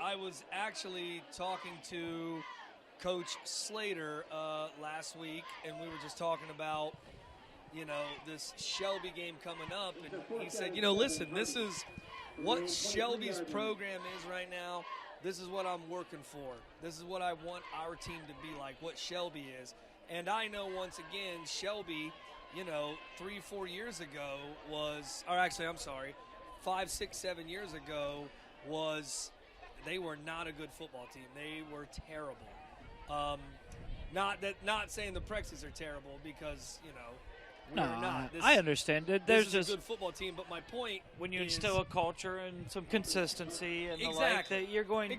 I was actually talking to Coach Slater last week, and we were just talking about, this Shelby game coming up, and he said, listen, this is what Shelby's program is right now. This is what I'm working for. This is what I want our team to be like, what Shelby is. And I know, once again, Shelby, 3-4 years ago was, or actually, I'm sorry, 5, 6, 7 years ago they were not a good football team. They were terrible. Not saying the Prexies are terrible, because, we're not. I understand. There's This is just a good football team, but my point when you is, instill a culture and some consistency and the like, Exactly. that you're going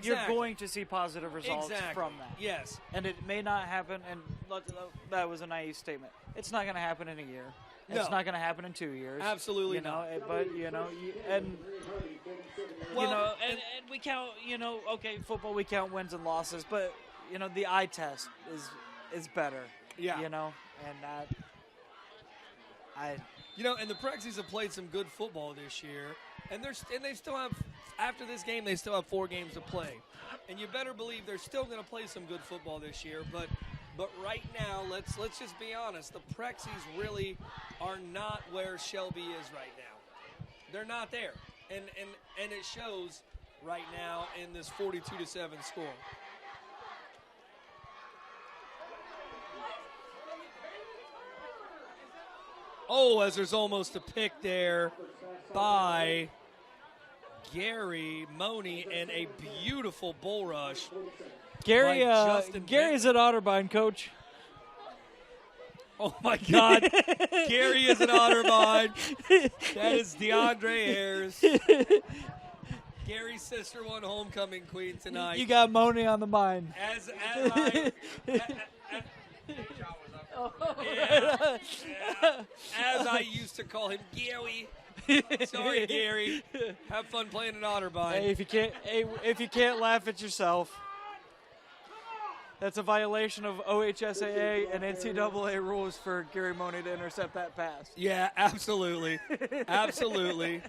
to see positive results Exactly. from that. Yes. And it may not happen, and that was a naive statement. It's not going to happen in a year. No. It's not going to happen in 2 years. Absolutely not. But and we count. Okay, football, we count wins and losses, but the eye test is better. Yeah. And that. And the Prexies have played some good football this year, and they still have, after this game, they still have 4 games to play, and you better believe they're still going to play some good football this year. But right now, let's just be honest, the Prexies really are not where Shelby is right now. They're not there, and it shows right now in this 42-7 score. Oh, as there's almost a pick there by Gary Money, and a beautiful bull rush. Gary, by Justin Gary's at Otterbein, Coach. Oh, my God. Gary is an Otterbein. That is DeAndre Ayers. Gary's sister won homecoming queen tonight. You got Money on the mind. As I used to call him Gary. Sorry, Gary. Have fun playing at Otterbein. Hey, if you can't laugh at yourself, that's a violation of OHSAA and NCAA rules for Gary Money to intercept that pass. Yeah, absolutely. Absolutely.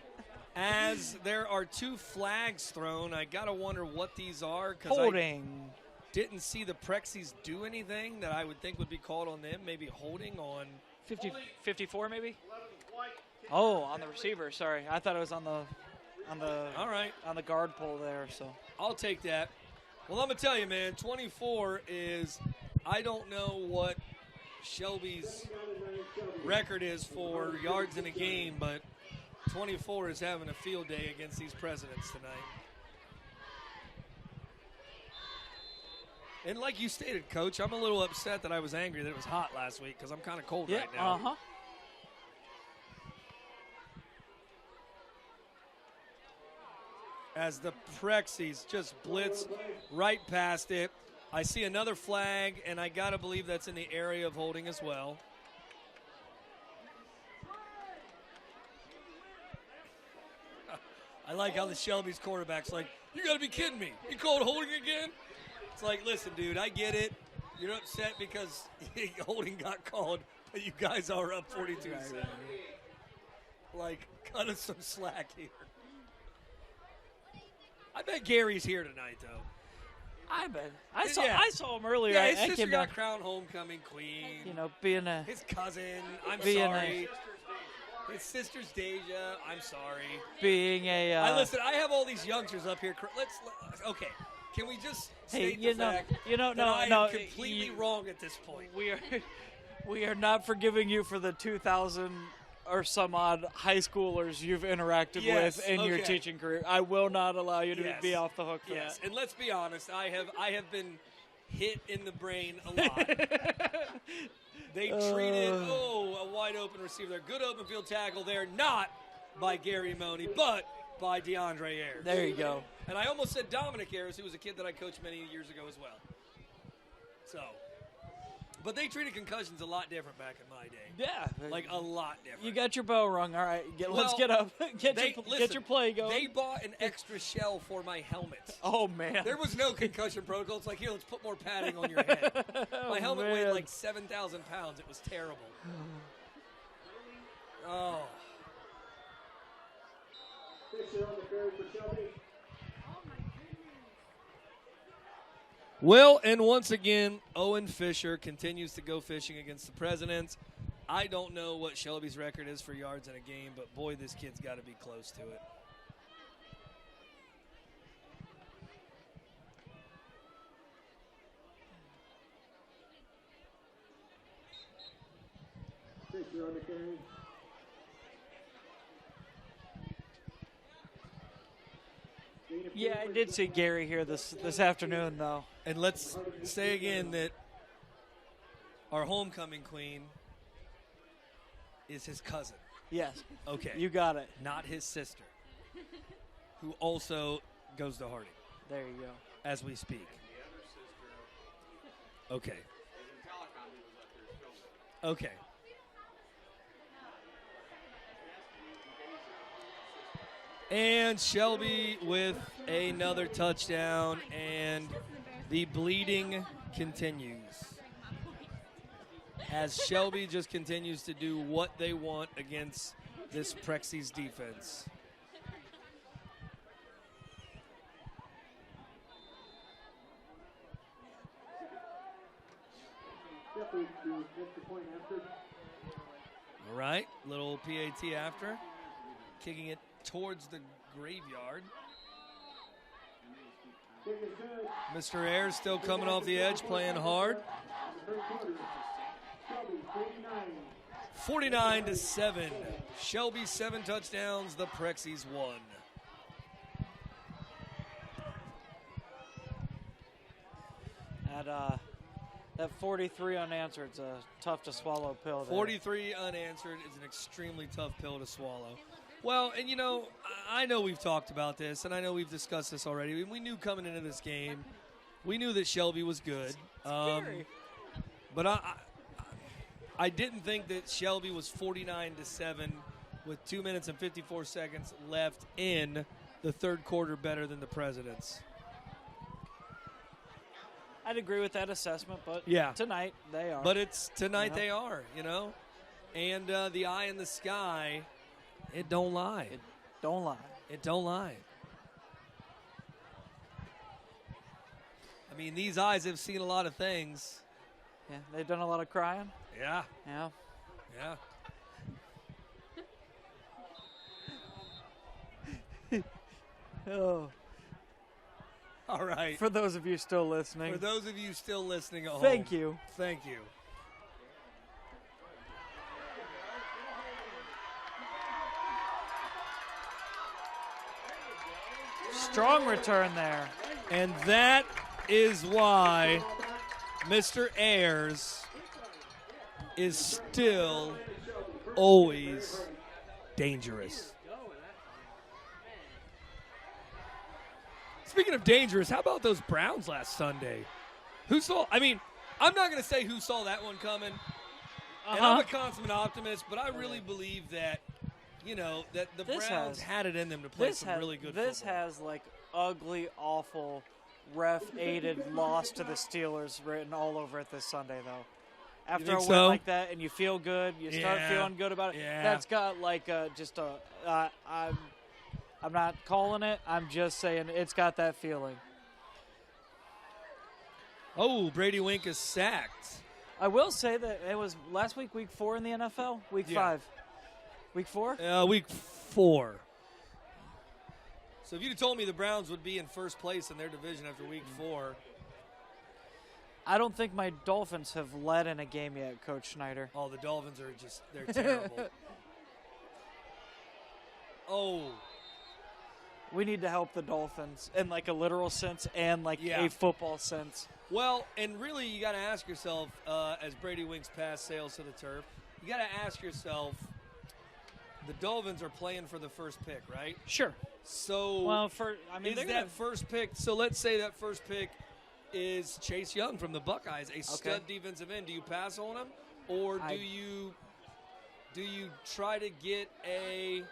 As there are 2 flags thrown, I got to wonder what these are. Holding. I didn't see the Prexies do anything that I would think would be called on them. Maybe holding on 54 maybe? Oh, on the receiver. Sorry. I thought it was on the All right. on the guard pole there, so. I'll take that. Well, I'm going to tell you, man, 24 is, I don't know what Shelby's record is for yards in a game, but 24 is having a field day against these Presidents tonight. And like you stated, Coach, I'm a little upset that I was angry that it was hot last week because I'm kind of cold right now. Uh-huh. As the Prexies just blitz right past it. I see another flag, and I got to believe that's in the area of holding as well. I like how the Shelby's quarterback's like, you got to be kidding me. You called holding again? It's like, listen, dude, I get it. You're upset because holding got called, but you guys are up 42-7. Like, cut us some slack here. I bet Gary's here tonight, though. I bet. I saw him earlier. Yeah, his I sister came got down, crowned homecoming queen. you know, being a His cousin, I'm Being sorry. His sister's Deja, I'm sorry. being a. Listen, I have all these youngsters up here. Okay. Can we just state the fact that I am completely wrong at this point? We are not forgiving you for the 2,000 or some odd high schoolers you've interacted with in your teaching career. I will not allow you to be off the hook for that. And let's be honest, I have been hit in the brain a lot. They treated a wide open receiver there. Good open field tackle there, not by Gary Money, but by DeAndre Ayers. There you go. And I almost said Dominic Ayers, who was a kid that I coached many years ago as well. So, but they treated concussions a lot different back in my day. Yeah. Like a lot different. You got your bell rung. All right, let's get up. Get your play going. They bought an extra shell for my helmet. Oh, man. There was no concussion protocol. It's like, here, let's put more padding on your head. My helmet weighed like 7,000 pounds. It was terrible. Oh. Fisher on the carry for Shelby. Well, and once again, Owen Fisher continues to go fishing against the Presidents. I don't know what Shelby's record is for yards in a game, but boy, this kid's got to be close to it. Fisher on the carry. Yeah, I did see Gary here this afternoon, though. And let's say again that our homecoming queen is his cousin. Yes. Okay. You got it. Not his sister, who also goes to Harding There you go. as we speak. Okay. Okay. And Shelby with another touchdown, and the bleeding continues. As Shelby just continues to do what they want against this Prexies defense. Definitely the extra point after. All right, little PAT after. Kicking it towards the graveyard. Kick is good. Mr. Ayers still coming off the edge, playing hard. Third quarter. Shelby 49. 49-7. Shelby 7 touchdowns, the Prexies 1. That 43 unanswered is a tough to swallow pill there. 43 unanswered is an extremely tough pill to swallow. Well, and I know we've talked about this, and I know we've discussed this already. We knew coming into this game, we knew that Shelby was good. But I didn't think that Shelby was 49-7 with 2 minutes and 54 seconds left in the third quarter better than the Presidents. I'd agree with that assessment, but tonight they are. But it's tonight they are, And the eye in the sky, it don't lie. It don't lie. It don't lie. I mean, these eyes have seen a lot of things. Yeah, they've done a lot of crying. Yeah. Yeah. Yeah. Oh. All right. For those of you still listening. For those of you still listening at home. Thank you. Thank you. Strong return there. And that is why Mr. Ayers is still always dangerous. Speaking of dangerous, how about those Browns last Sunday? I'm not going to say who saw that one coming. And I'm a consummate optimist, but I really believe that, that the Browns had it in them to play some really good football. This has, ugly, awful, ref-aided loss to the Steelers written all over it this Sunday, though. After a win like that, and you feel good, you start feeling good about it. Yeah. That's got, I'm not calling it. I'm just saying it's got that feeling. Oh, Brady Wink is sacked. I will say that it was last week, week 4 in the NFL, week 5. Week 4? Week 4. So if you'd have told me the Browns would be in first place in their division after week 4. I don't think my Dolphins have led in a game yet, Coach Schneider. Oh, the Dolphins are they're terrible. Oh. We need to help the Dolphins in a literal sense and a football sense. Well, and really you got to ask yourself, as Brady Wink's pass sails to the turf, you got to ask yourself, the Dolphins are playing for the first pick, right? Sure. So, first pick? So let's say that first pick is Chase Young from the Buckeyes, a stud defensive end. Do you pass on him, or do you try to get a?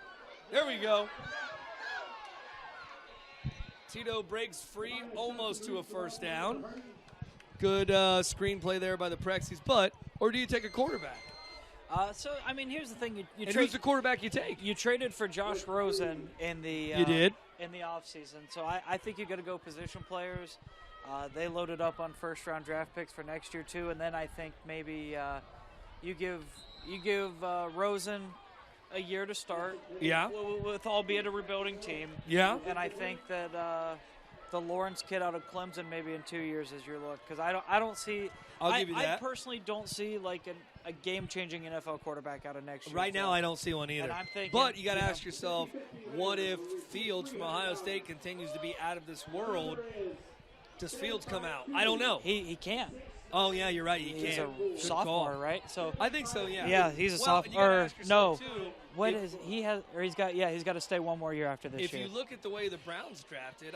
There we go. Tito breaks free, almost to a first down. Good screenplay there by the Prexies, or do you take a quarterback? Here's the thing. Who's the quarterback you take? You traded for Josh Rosen in the you did? In the offseason. So I think you got to go position players. They loaded up on first-round draft picks for next year, too. And then I think maybe you give Rosen a year to start. Yeah. With albeit a rebuilding team. Yeah. And I think that the Lawrence kid out of Clemson maybe in 2 years is your look, because I don't see. I'll give you that. I personally don't see a game-changing NFL quarterback out of next year. Right now, I don't see one either. And I'm thinking, but you got to ask yourself, what if Fields from Ohio State continues to be out of this world? Does Fields come out? I don't know. He can. Oh yeah, you're right. He's can. a sophomore, right? So I think so. Yeah. Yeah, he's a sophomore. No. What is he has? Or he's got to stay one more year after this year. If you look at the way the Browns drafted,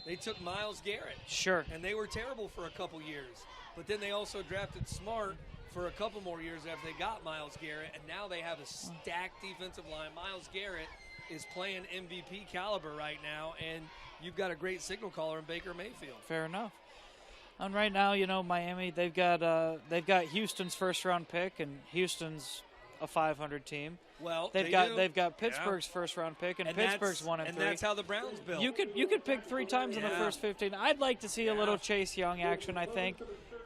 they took Myles Garrett. Sure. And they were terrible for a couple years, but then they also drafted Smart for a couple more years after they got Myles Garrett, and now they have a stacked defensive line. Myles Garrett is playing MVP caliber right now, and you've got a great signal caller in Baker Mayfield. Fair enough. And right now, Miami, they've got Houston's first-round pick, and Houston's a 500 team. Well, they've got Pittsburgh's first-round pick, and Pittsburgh's 1-3. And that's how the Browns built. You could pick 3 times in the first 15. I'd like to see a little Chase Young action. I think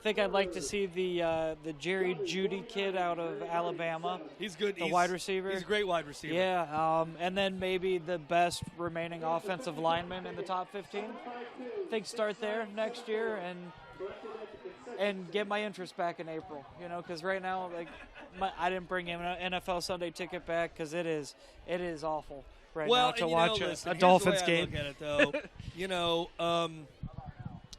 I'd like to see the Jerry Jeudy kid out of Alabama. He's good. The wide receiver. He's a great wide receiver. Yeah, and then maybe the best remaining offensive lineman in the top 15. I think start there next year and get my interest back in April. Because right now, I didn't bring an NFL Sunday ticket back because it is awful now to watch listen, a Dolphins here's the way game. I look at it,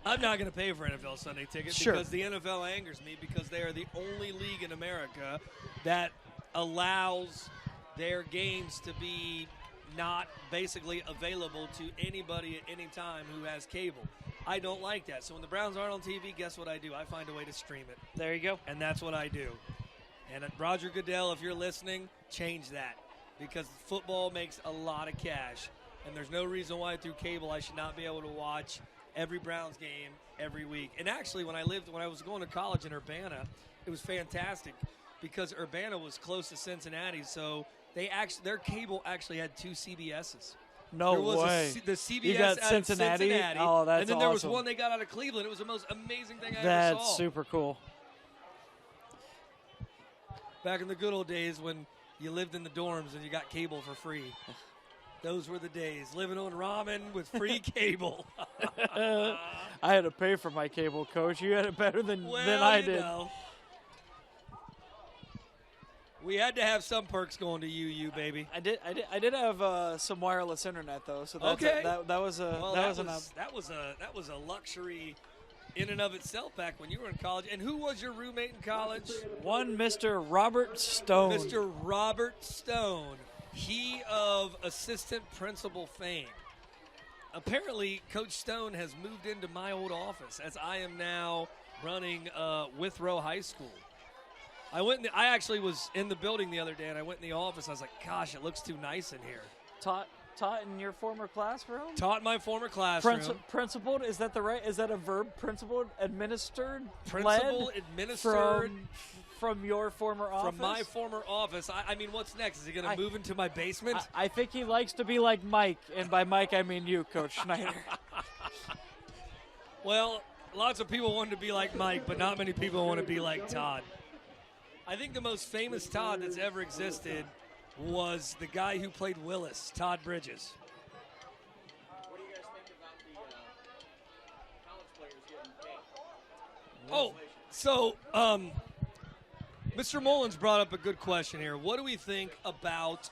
though. I'm not going to pay for NFL Sunday tickets Sure. because the NFL angers me because they are the only league in America that allows their games to be not basically available to anybody at any time who has cable. I don't like that. So when the Browns aren't on TV, guess what I do? I find a way to stream it. There you go. And that's what I do. And Roger Goodell, if you're listening, change that because football makes a lot of cash. And there's no reason why through cable I should not be able to watch every Browns game every week. And actually, when I was going to college in Urbana, it was fantastic because Urbana was close to Cincinnati, so their cable actually had 2 CBSs. No there was way. The CBS You got out of Cincinnati? Oh, that's and then there was awesome. one they got out of Cleveland. It was the most amazing thing I ever That's saw. super cool. Back in the good old days when you lived in the dorms and you got cable for free. Those were the days. Living on ramen with free cable. I had to pay for my cable, Coach. You had it better than I did. Know. We had to have some perks going to UU, baby. I did have some wireless internet though, so that's Okay. that was a luxury in and of itself back when you were in college. And who was your roommate in college? one Mr. Robert Stone. Mr. Robert Stone. He of assistant principal fame. Apparently, Coach Stone has moved into my old office as I am now running Withrow High School. I actually was in the building the other day, and I went in the office. I was like, gosh, it looks too nice in here. Taught in your former classroom? Taught in my former classroom. Principled, is that a verb? Principled, administered, Principal, led administered. From your former office? From my former office. I mean, what's next? Is he going to move into my basement? I think he likes to be like Mike, and by Mike I mean you, Coach Schneider. Well, lots of people want to be like Mike, but not many people want to be like Todd. I think the most famous Todd that's ever existed was the guy who played Willis, Todd Bridges. What do you guys think about the college players getting paid? Oh, so Mr. Mullins brought up a good question here. What do we think about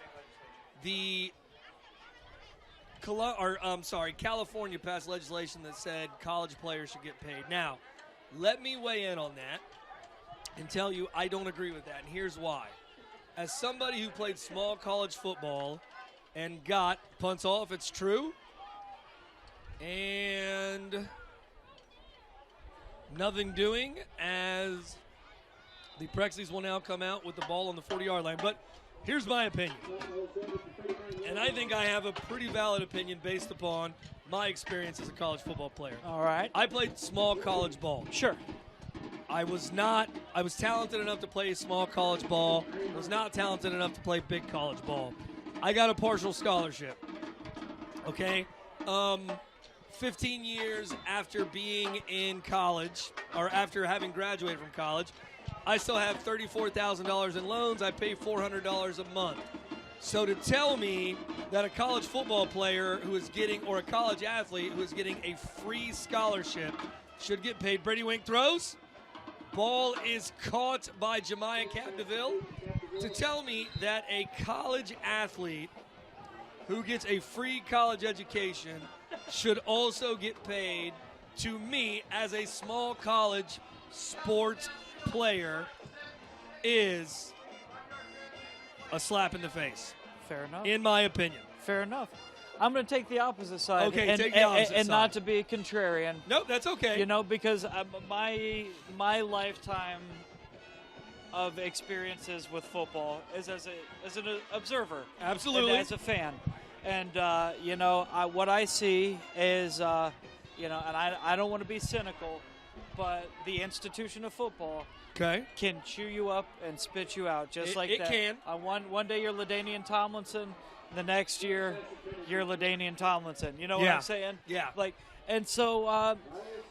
the California passed legislation that said college players should get paid? Now, let me weigh in on that and tell you I don't agree with that, and here's why. As somebody who played small college football and got punts off, it's true, and nothing doing as the Prexies will now come out with the ball on the 40-yard line. But here's my opinion, and I think I have a pretty valid opinion based upon my experience as a college football player. All right. I played small college ball. Sure. I was talented enough to play small college ball. I was not talented enough to play big college ball. I got a partial scholarship. Okay? 15 years after being in college, or after having graduated from college, I still have $34,000 in loans. I pay $400 a month. So to tell me that a college football player who is getting, or a college athlete who is getting a free scholarship should get paid. Brady Wink throws. Ball is caught by Jemiah Capdeville. To tell me that a college athlete who gets a free college education should also get paid, to me as a small college sports player, is a slap in the face. Fair enough. In my opinion. Fair enough. I'm going to take the opposite side. Okay, and, take the opposite and side. not to be contrarian. Nope, that's okay. You know, because my lifetime of experiences with football is as an observer. Absolutely. And as a fan. And, what I see is, and I don't want to be cynical, but the institution of football can chew you up and spit you out just like that. It can. One day you're LaDainian Tomlinson. The next year, you're LaDainian Tomlinson. You know what I'm saying? Yeah. And so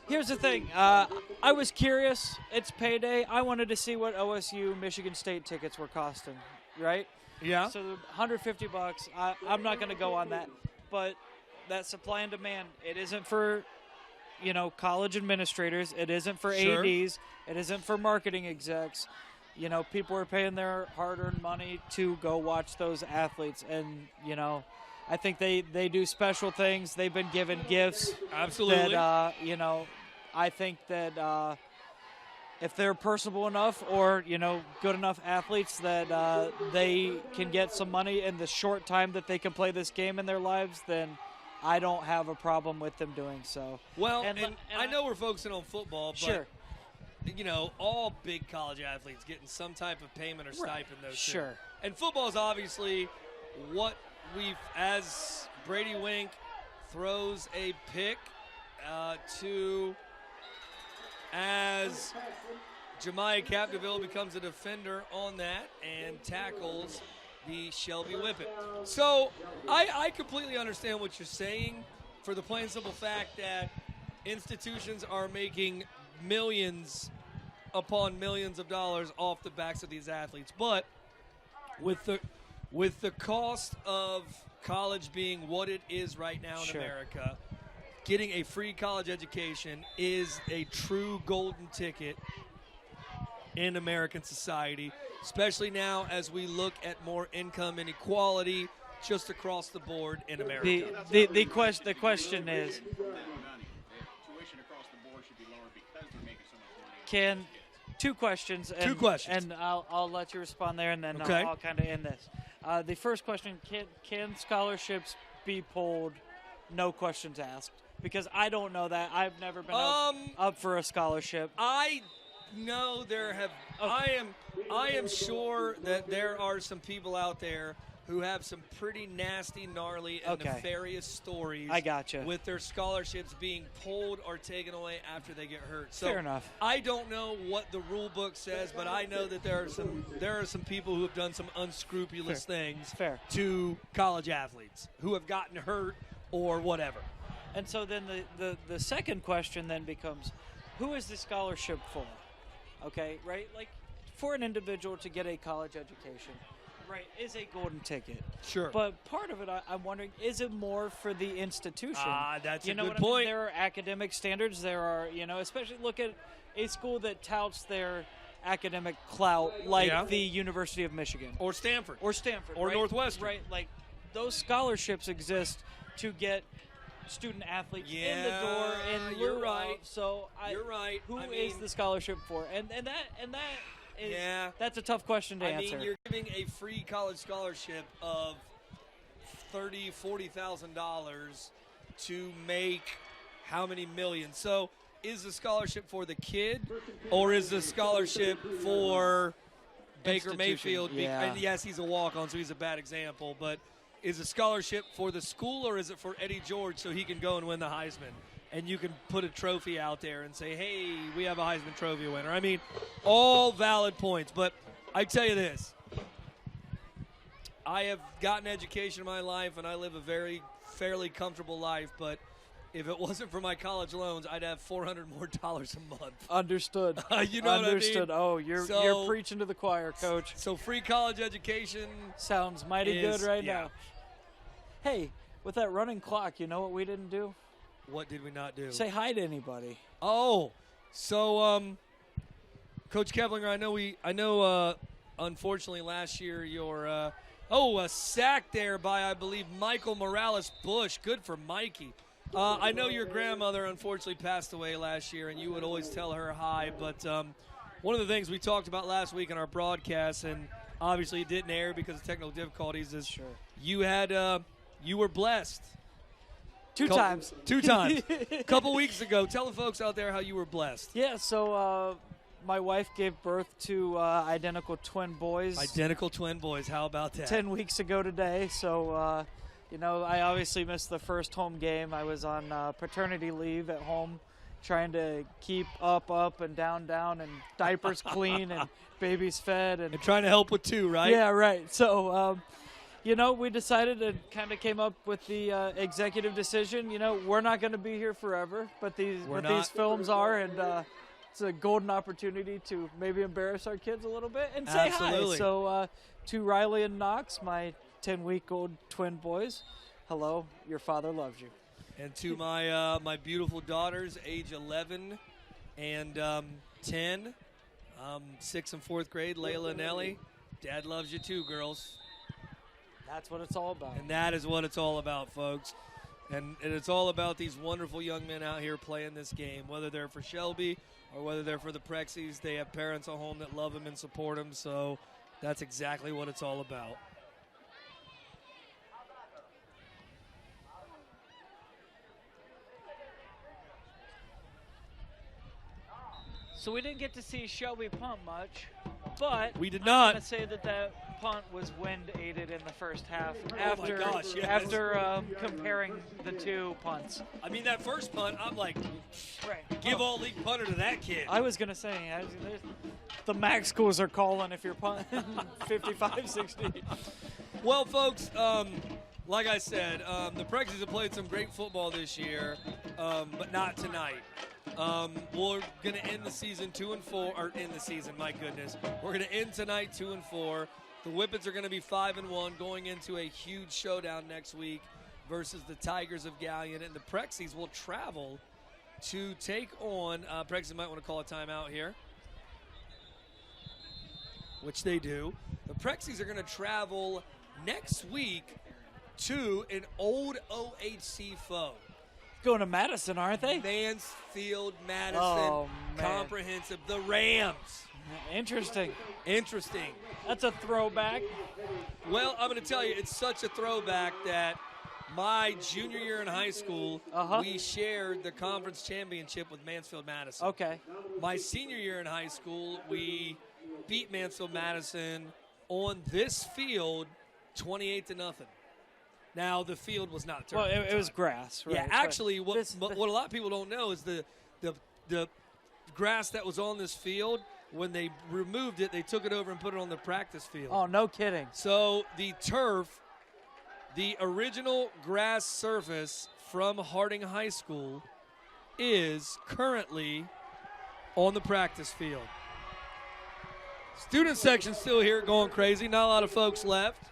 here's the thing. I was curious. It's payday. I wanted to see what OSU Michigan State tickets were costing, right? Yeah. So $150. I'm not going to go on that. But that supply and demand, it isn't for, college administrators. It isn't for Sure. ADs. It isn't for marketing execs. People are paying their hard-earned money to go watch those athletes. And, I think they do special things. They've been given gifts. Absolutely. That, I think that if they're personable enough or, good enough athletes that they can get some money in the short time that they can play this game in their lives, then I don't have a problem with them doing so. Well, and I know we're focusing on football, but sure. All big college athletes getting some type of payment or stipend, though. Sure. Too. And football is obviously what as Brady Wink throws a pick as Jemiah Capdeville becomes a defender on that and tackles the Shelby Whippet. So I completely understand what you're saying for the plain simple fact that institutions are making millions upon millions of dollars off the backs of these athletes. But with the cost of college being what it is right now in America, getting a free college education is a true golden ticket in American society, especially now as we look at more income inequality just across the board in America. The question is, Tuition across the board should be lower because they're making so much money. Two questions. And I'll let you respond there, and then I'll kind of end this. The first question, can scholarships be pulled, no questions asked? Because I don't know that. I've never been up for a scholarship. I know there have. Okay. I am sure that there are some people out there who have some pretty nasty, gnarly, and nefarious stories. I gotcha. With their scholarships being pulled or taken away after they get hurt. So fair enough. I don't know what the rule book says, but I know that there are some people who have done some unscrupulous things to college athletes who have gotten hurt or whatever. And so then the second question then becomes, who is the scholarship for? Okay, right? Like, for an individual to get a college education, right, is a golden ticket. Sure. But part of it, I'm wondering, is it more for the institution? That's a good point. point. There are academic standards. There are, especially look at a school that touts their academic clout like the University of Michigan. Or Stanford. Or right? Northwestern. Right, like those scholarships exist to get student athletes in the door in lieu you're right. So you're right. Who is the scholarship for? And that is that's a tough question to answer. I mean, you're giving a free college scholarship of $40,000 to make how many millions? So is the scholarship for the kid or is the scholarship for Baker Mayfield? And yes, he's a walk-on, so he's a bad example, but is a scholarship for the school or is it for Eddie George so he can go and win the Heisman? And you can put a trophy out there and say, hey, we have a Heisman Trophy winner. I mean, all valid points. But I tell you this, I have gotten education in my life and I live a fairly comfortable life, but if it wasn't for my college loans, I'd have $400 more a month. Understood. You know Understood. what I mean? Oh, you're preaching to the choir, Coach. So free college education sounds mighty good right now. Hey, with that running clock, you know what we didn't do? What did we not do? Say hi to anybody. Oh, so Coach Kevlinger, I know. Unfortunately, last year your a sack there by I believe Michael Morales Bush. Good for Mikey. I know your grandmother unfortunately passed away last year, and you would always tell her hi. But one of the things we talked about last week in our broadcast, and obviously it didn't air because of technical difficulties, is you had you were blessed. Two times. A couple weeks ago. Tell the folks out there how you were blessed. Yeah, so my wife gave birth to identical twin boys. Identical twin boys. How about that? 10 weeks ago today. So, I obviously missed the first home game. I was on paternity leave at home trying to keep up, and down, and diapers clean and babies fed. And trying to help with two, right? Yeah, right. So, we decided and kind of came up with the executive decision. We're not going to be here forever, but these films are, and it's a golden opportunity to maybe embarrass our kids a little bit and say hi. So to Riley and Knox, my 10-week-old twin boys, hello, your father loves you. And to my my beautiful daughters, age 11 and 10, 6th and 4th grade, Layla and Ellie, Dad loves you too, girls. That's what it's all about. And that is what it's all about, folks. And it's all about these wonderful young men out here playing this game, whether they're for Shelby or whether they're for the Prexies. They have parents at home that love them and support them, so that's exactly what it's all about. So we didn't get to see Shelby punt much, but We did I'm not. going to say that punt was wind-aided in the first half Oh my gosh, yes. after comparing the two punts. I mean, that first punt, I'm like, Right. give all league punter to that kid. I was going to say, the MAC schools are calling if you're punting 55, 60. Well, folks, like I said, the Prexies have played some great football this year, but not tonight. We're going to end the season 2-4, or end the season, my goodness. We're going to end tonight 2-4. The Whippets are going to be 5-1, going into a huge showdown next week versus the Tigers of Galleon, and the Prexies will travel to take on, Prexies might want to call a timeout here, which they do. The Prexies are going to travel next week to an old OHC foe. Going to Madison, aren't they? Mansfield, Madison, Oh, man. Comprehensive, the Rams. Interesting. Interesting. That's a throwback. Well, I'm going to tell you, it's such a throwback that my junior year in high school, we shared the conference championship with Mansfield, Madison. Okay. My senior year in high school, we beat Mansfield, Madison on this field 28-0. Now, the field was not turf. Well, it was grass. Right, Yeah, right. actually, what a lot of people don't know is the grass that was on this field, when they removed it, they took it over and put it on the practice field. Oh, no kidding. So the turf, the original grass surface from Harding High School, is currently on the practice field. Student section still here going crazy. Not a lot of folks left,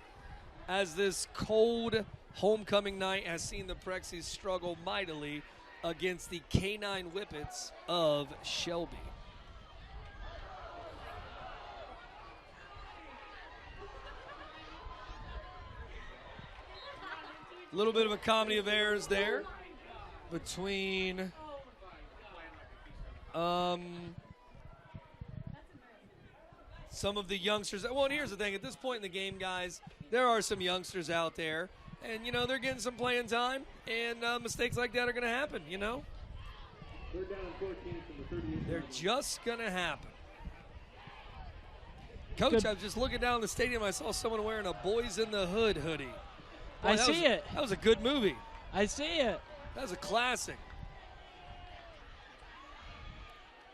as this cold homecoming night has seen the Prexies struggle mightily against the K9 Whippets of Shelby. A little bit of a comedy of errors there between some of the youngsters. Well, and here's the thing. At this point in the game, guys, there are some youngsters out there, and, you know, they're getting some playing time, and mistakes like that are going to happen, you know? Third down and 14 from the 38. They're just going to happen. Coach, I was just looking down the stadium. I saw someone wearing a Boys in the Hood hoodie. Boy, I see it. That was a good movie. I see it. That was a classic.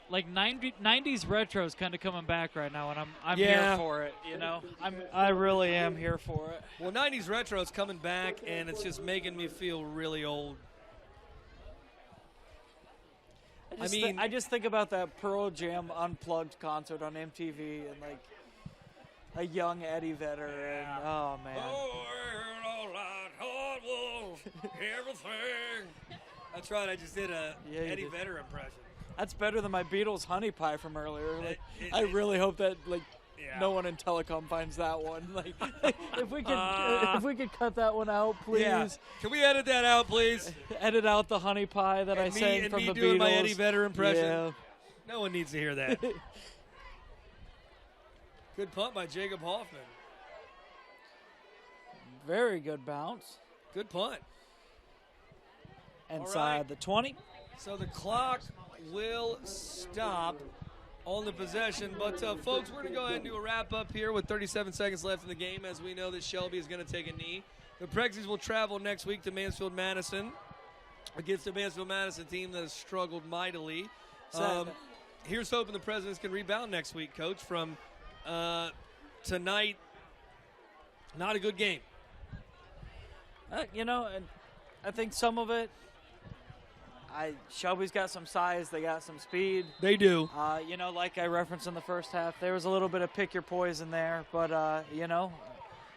Like 90s retro is kind of coming back right now, and I'm Yeah. here for it. You know, I really am here for it. Well, 90s retro is coming back, and it's just making me feel really old. I just think about that Pearl Jam Unplugged concert on MTV, and like a young Eddie Vedder, and oh man. Everything. That's right. I just did a Yeah, you Eddie did. Vedder impression. That's better than my Beatles Honey Pie from earlier. Like, It- I really hope that Yeah. no one in telecom finds that one. Like, if we could cut that one out, please. Yeah. Can we edit that out, please? Edit out the Honey Pie that I sang and from me the doing Beatles. my Eddie Vedder impression. Yeah. No one needs to hear that. Good punt by Jacob Hoffman. Very good bounce. Good punt. Inside right. the 20. So the clock will stop on the possession. But, folks, we're going to go ahead and do a wrap-up here with 37 seconds left in the game, as we know that Shelby is going to take a knee. The Prexies will travel next week to Mansfield-Madison against the Mansfield-Madison team that has struggled mightily. Here's hoping the Presidents can rebound next week, Coach, from tonight. Not a good game. You know, and I think some of it, Shelby's got some size, they got some speed. They do. You know, like I referenced in the first half, there was a little bit of pick your poison there. But, you know,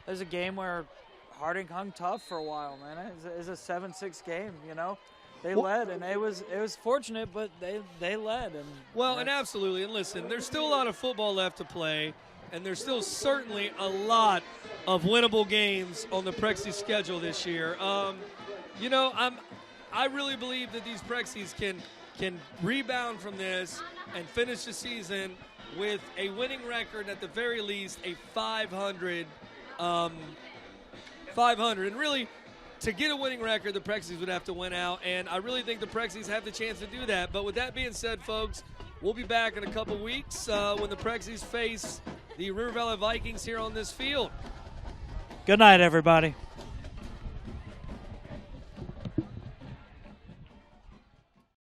there's a game where Harding hung tough for a while, man. It's a 7-6 game, you know. They led, and it was fortunate, but they led. And absolutely. And listen, there's still a lot of football left to play, and there's still certainly a lot of winnable games on the Prexy schedule this year. You know, I really believe that these Prexies can rebound from this and finish the season with a winning record, at the very least, a 500. 500. And really, to get a winning record, the Prexies would have to win out, and I really think the Prexies have the chance to do that. But with that being said, folks, we'll be back in a couple weeks when the Prexies face the River Valley Vikings here on this field. Good night, everybody.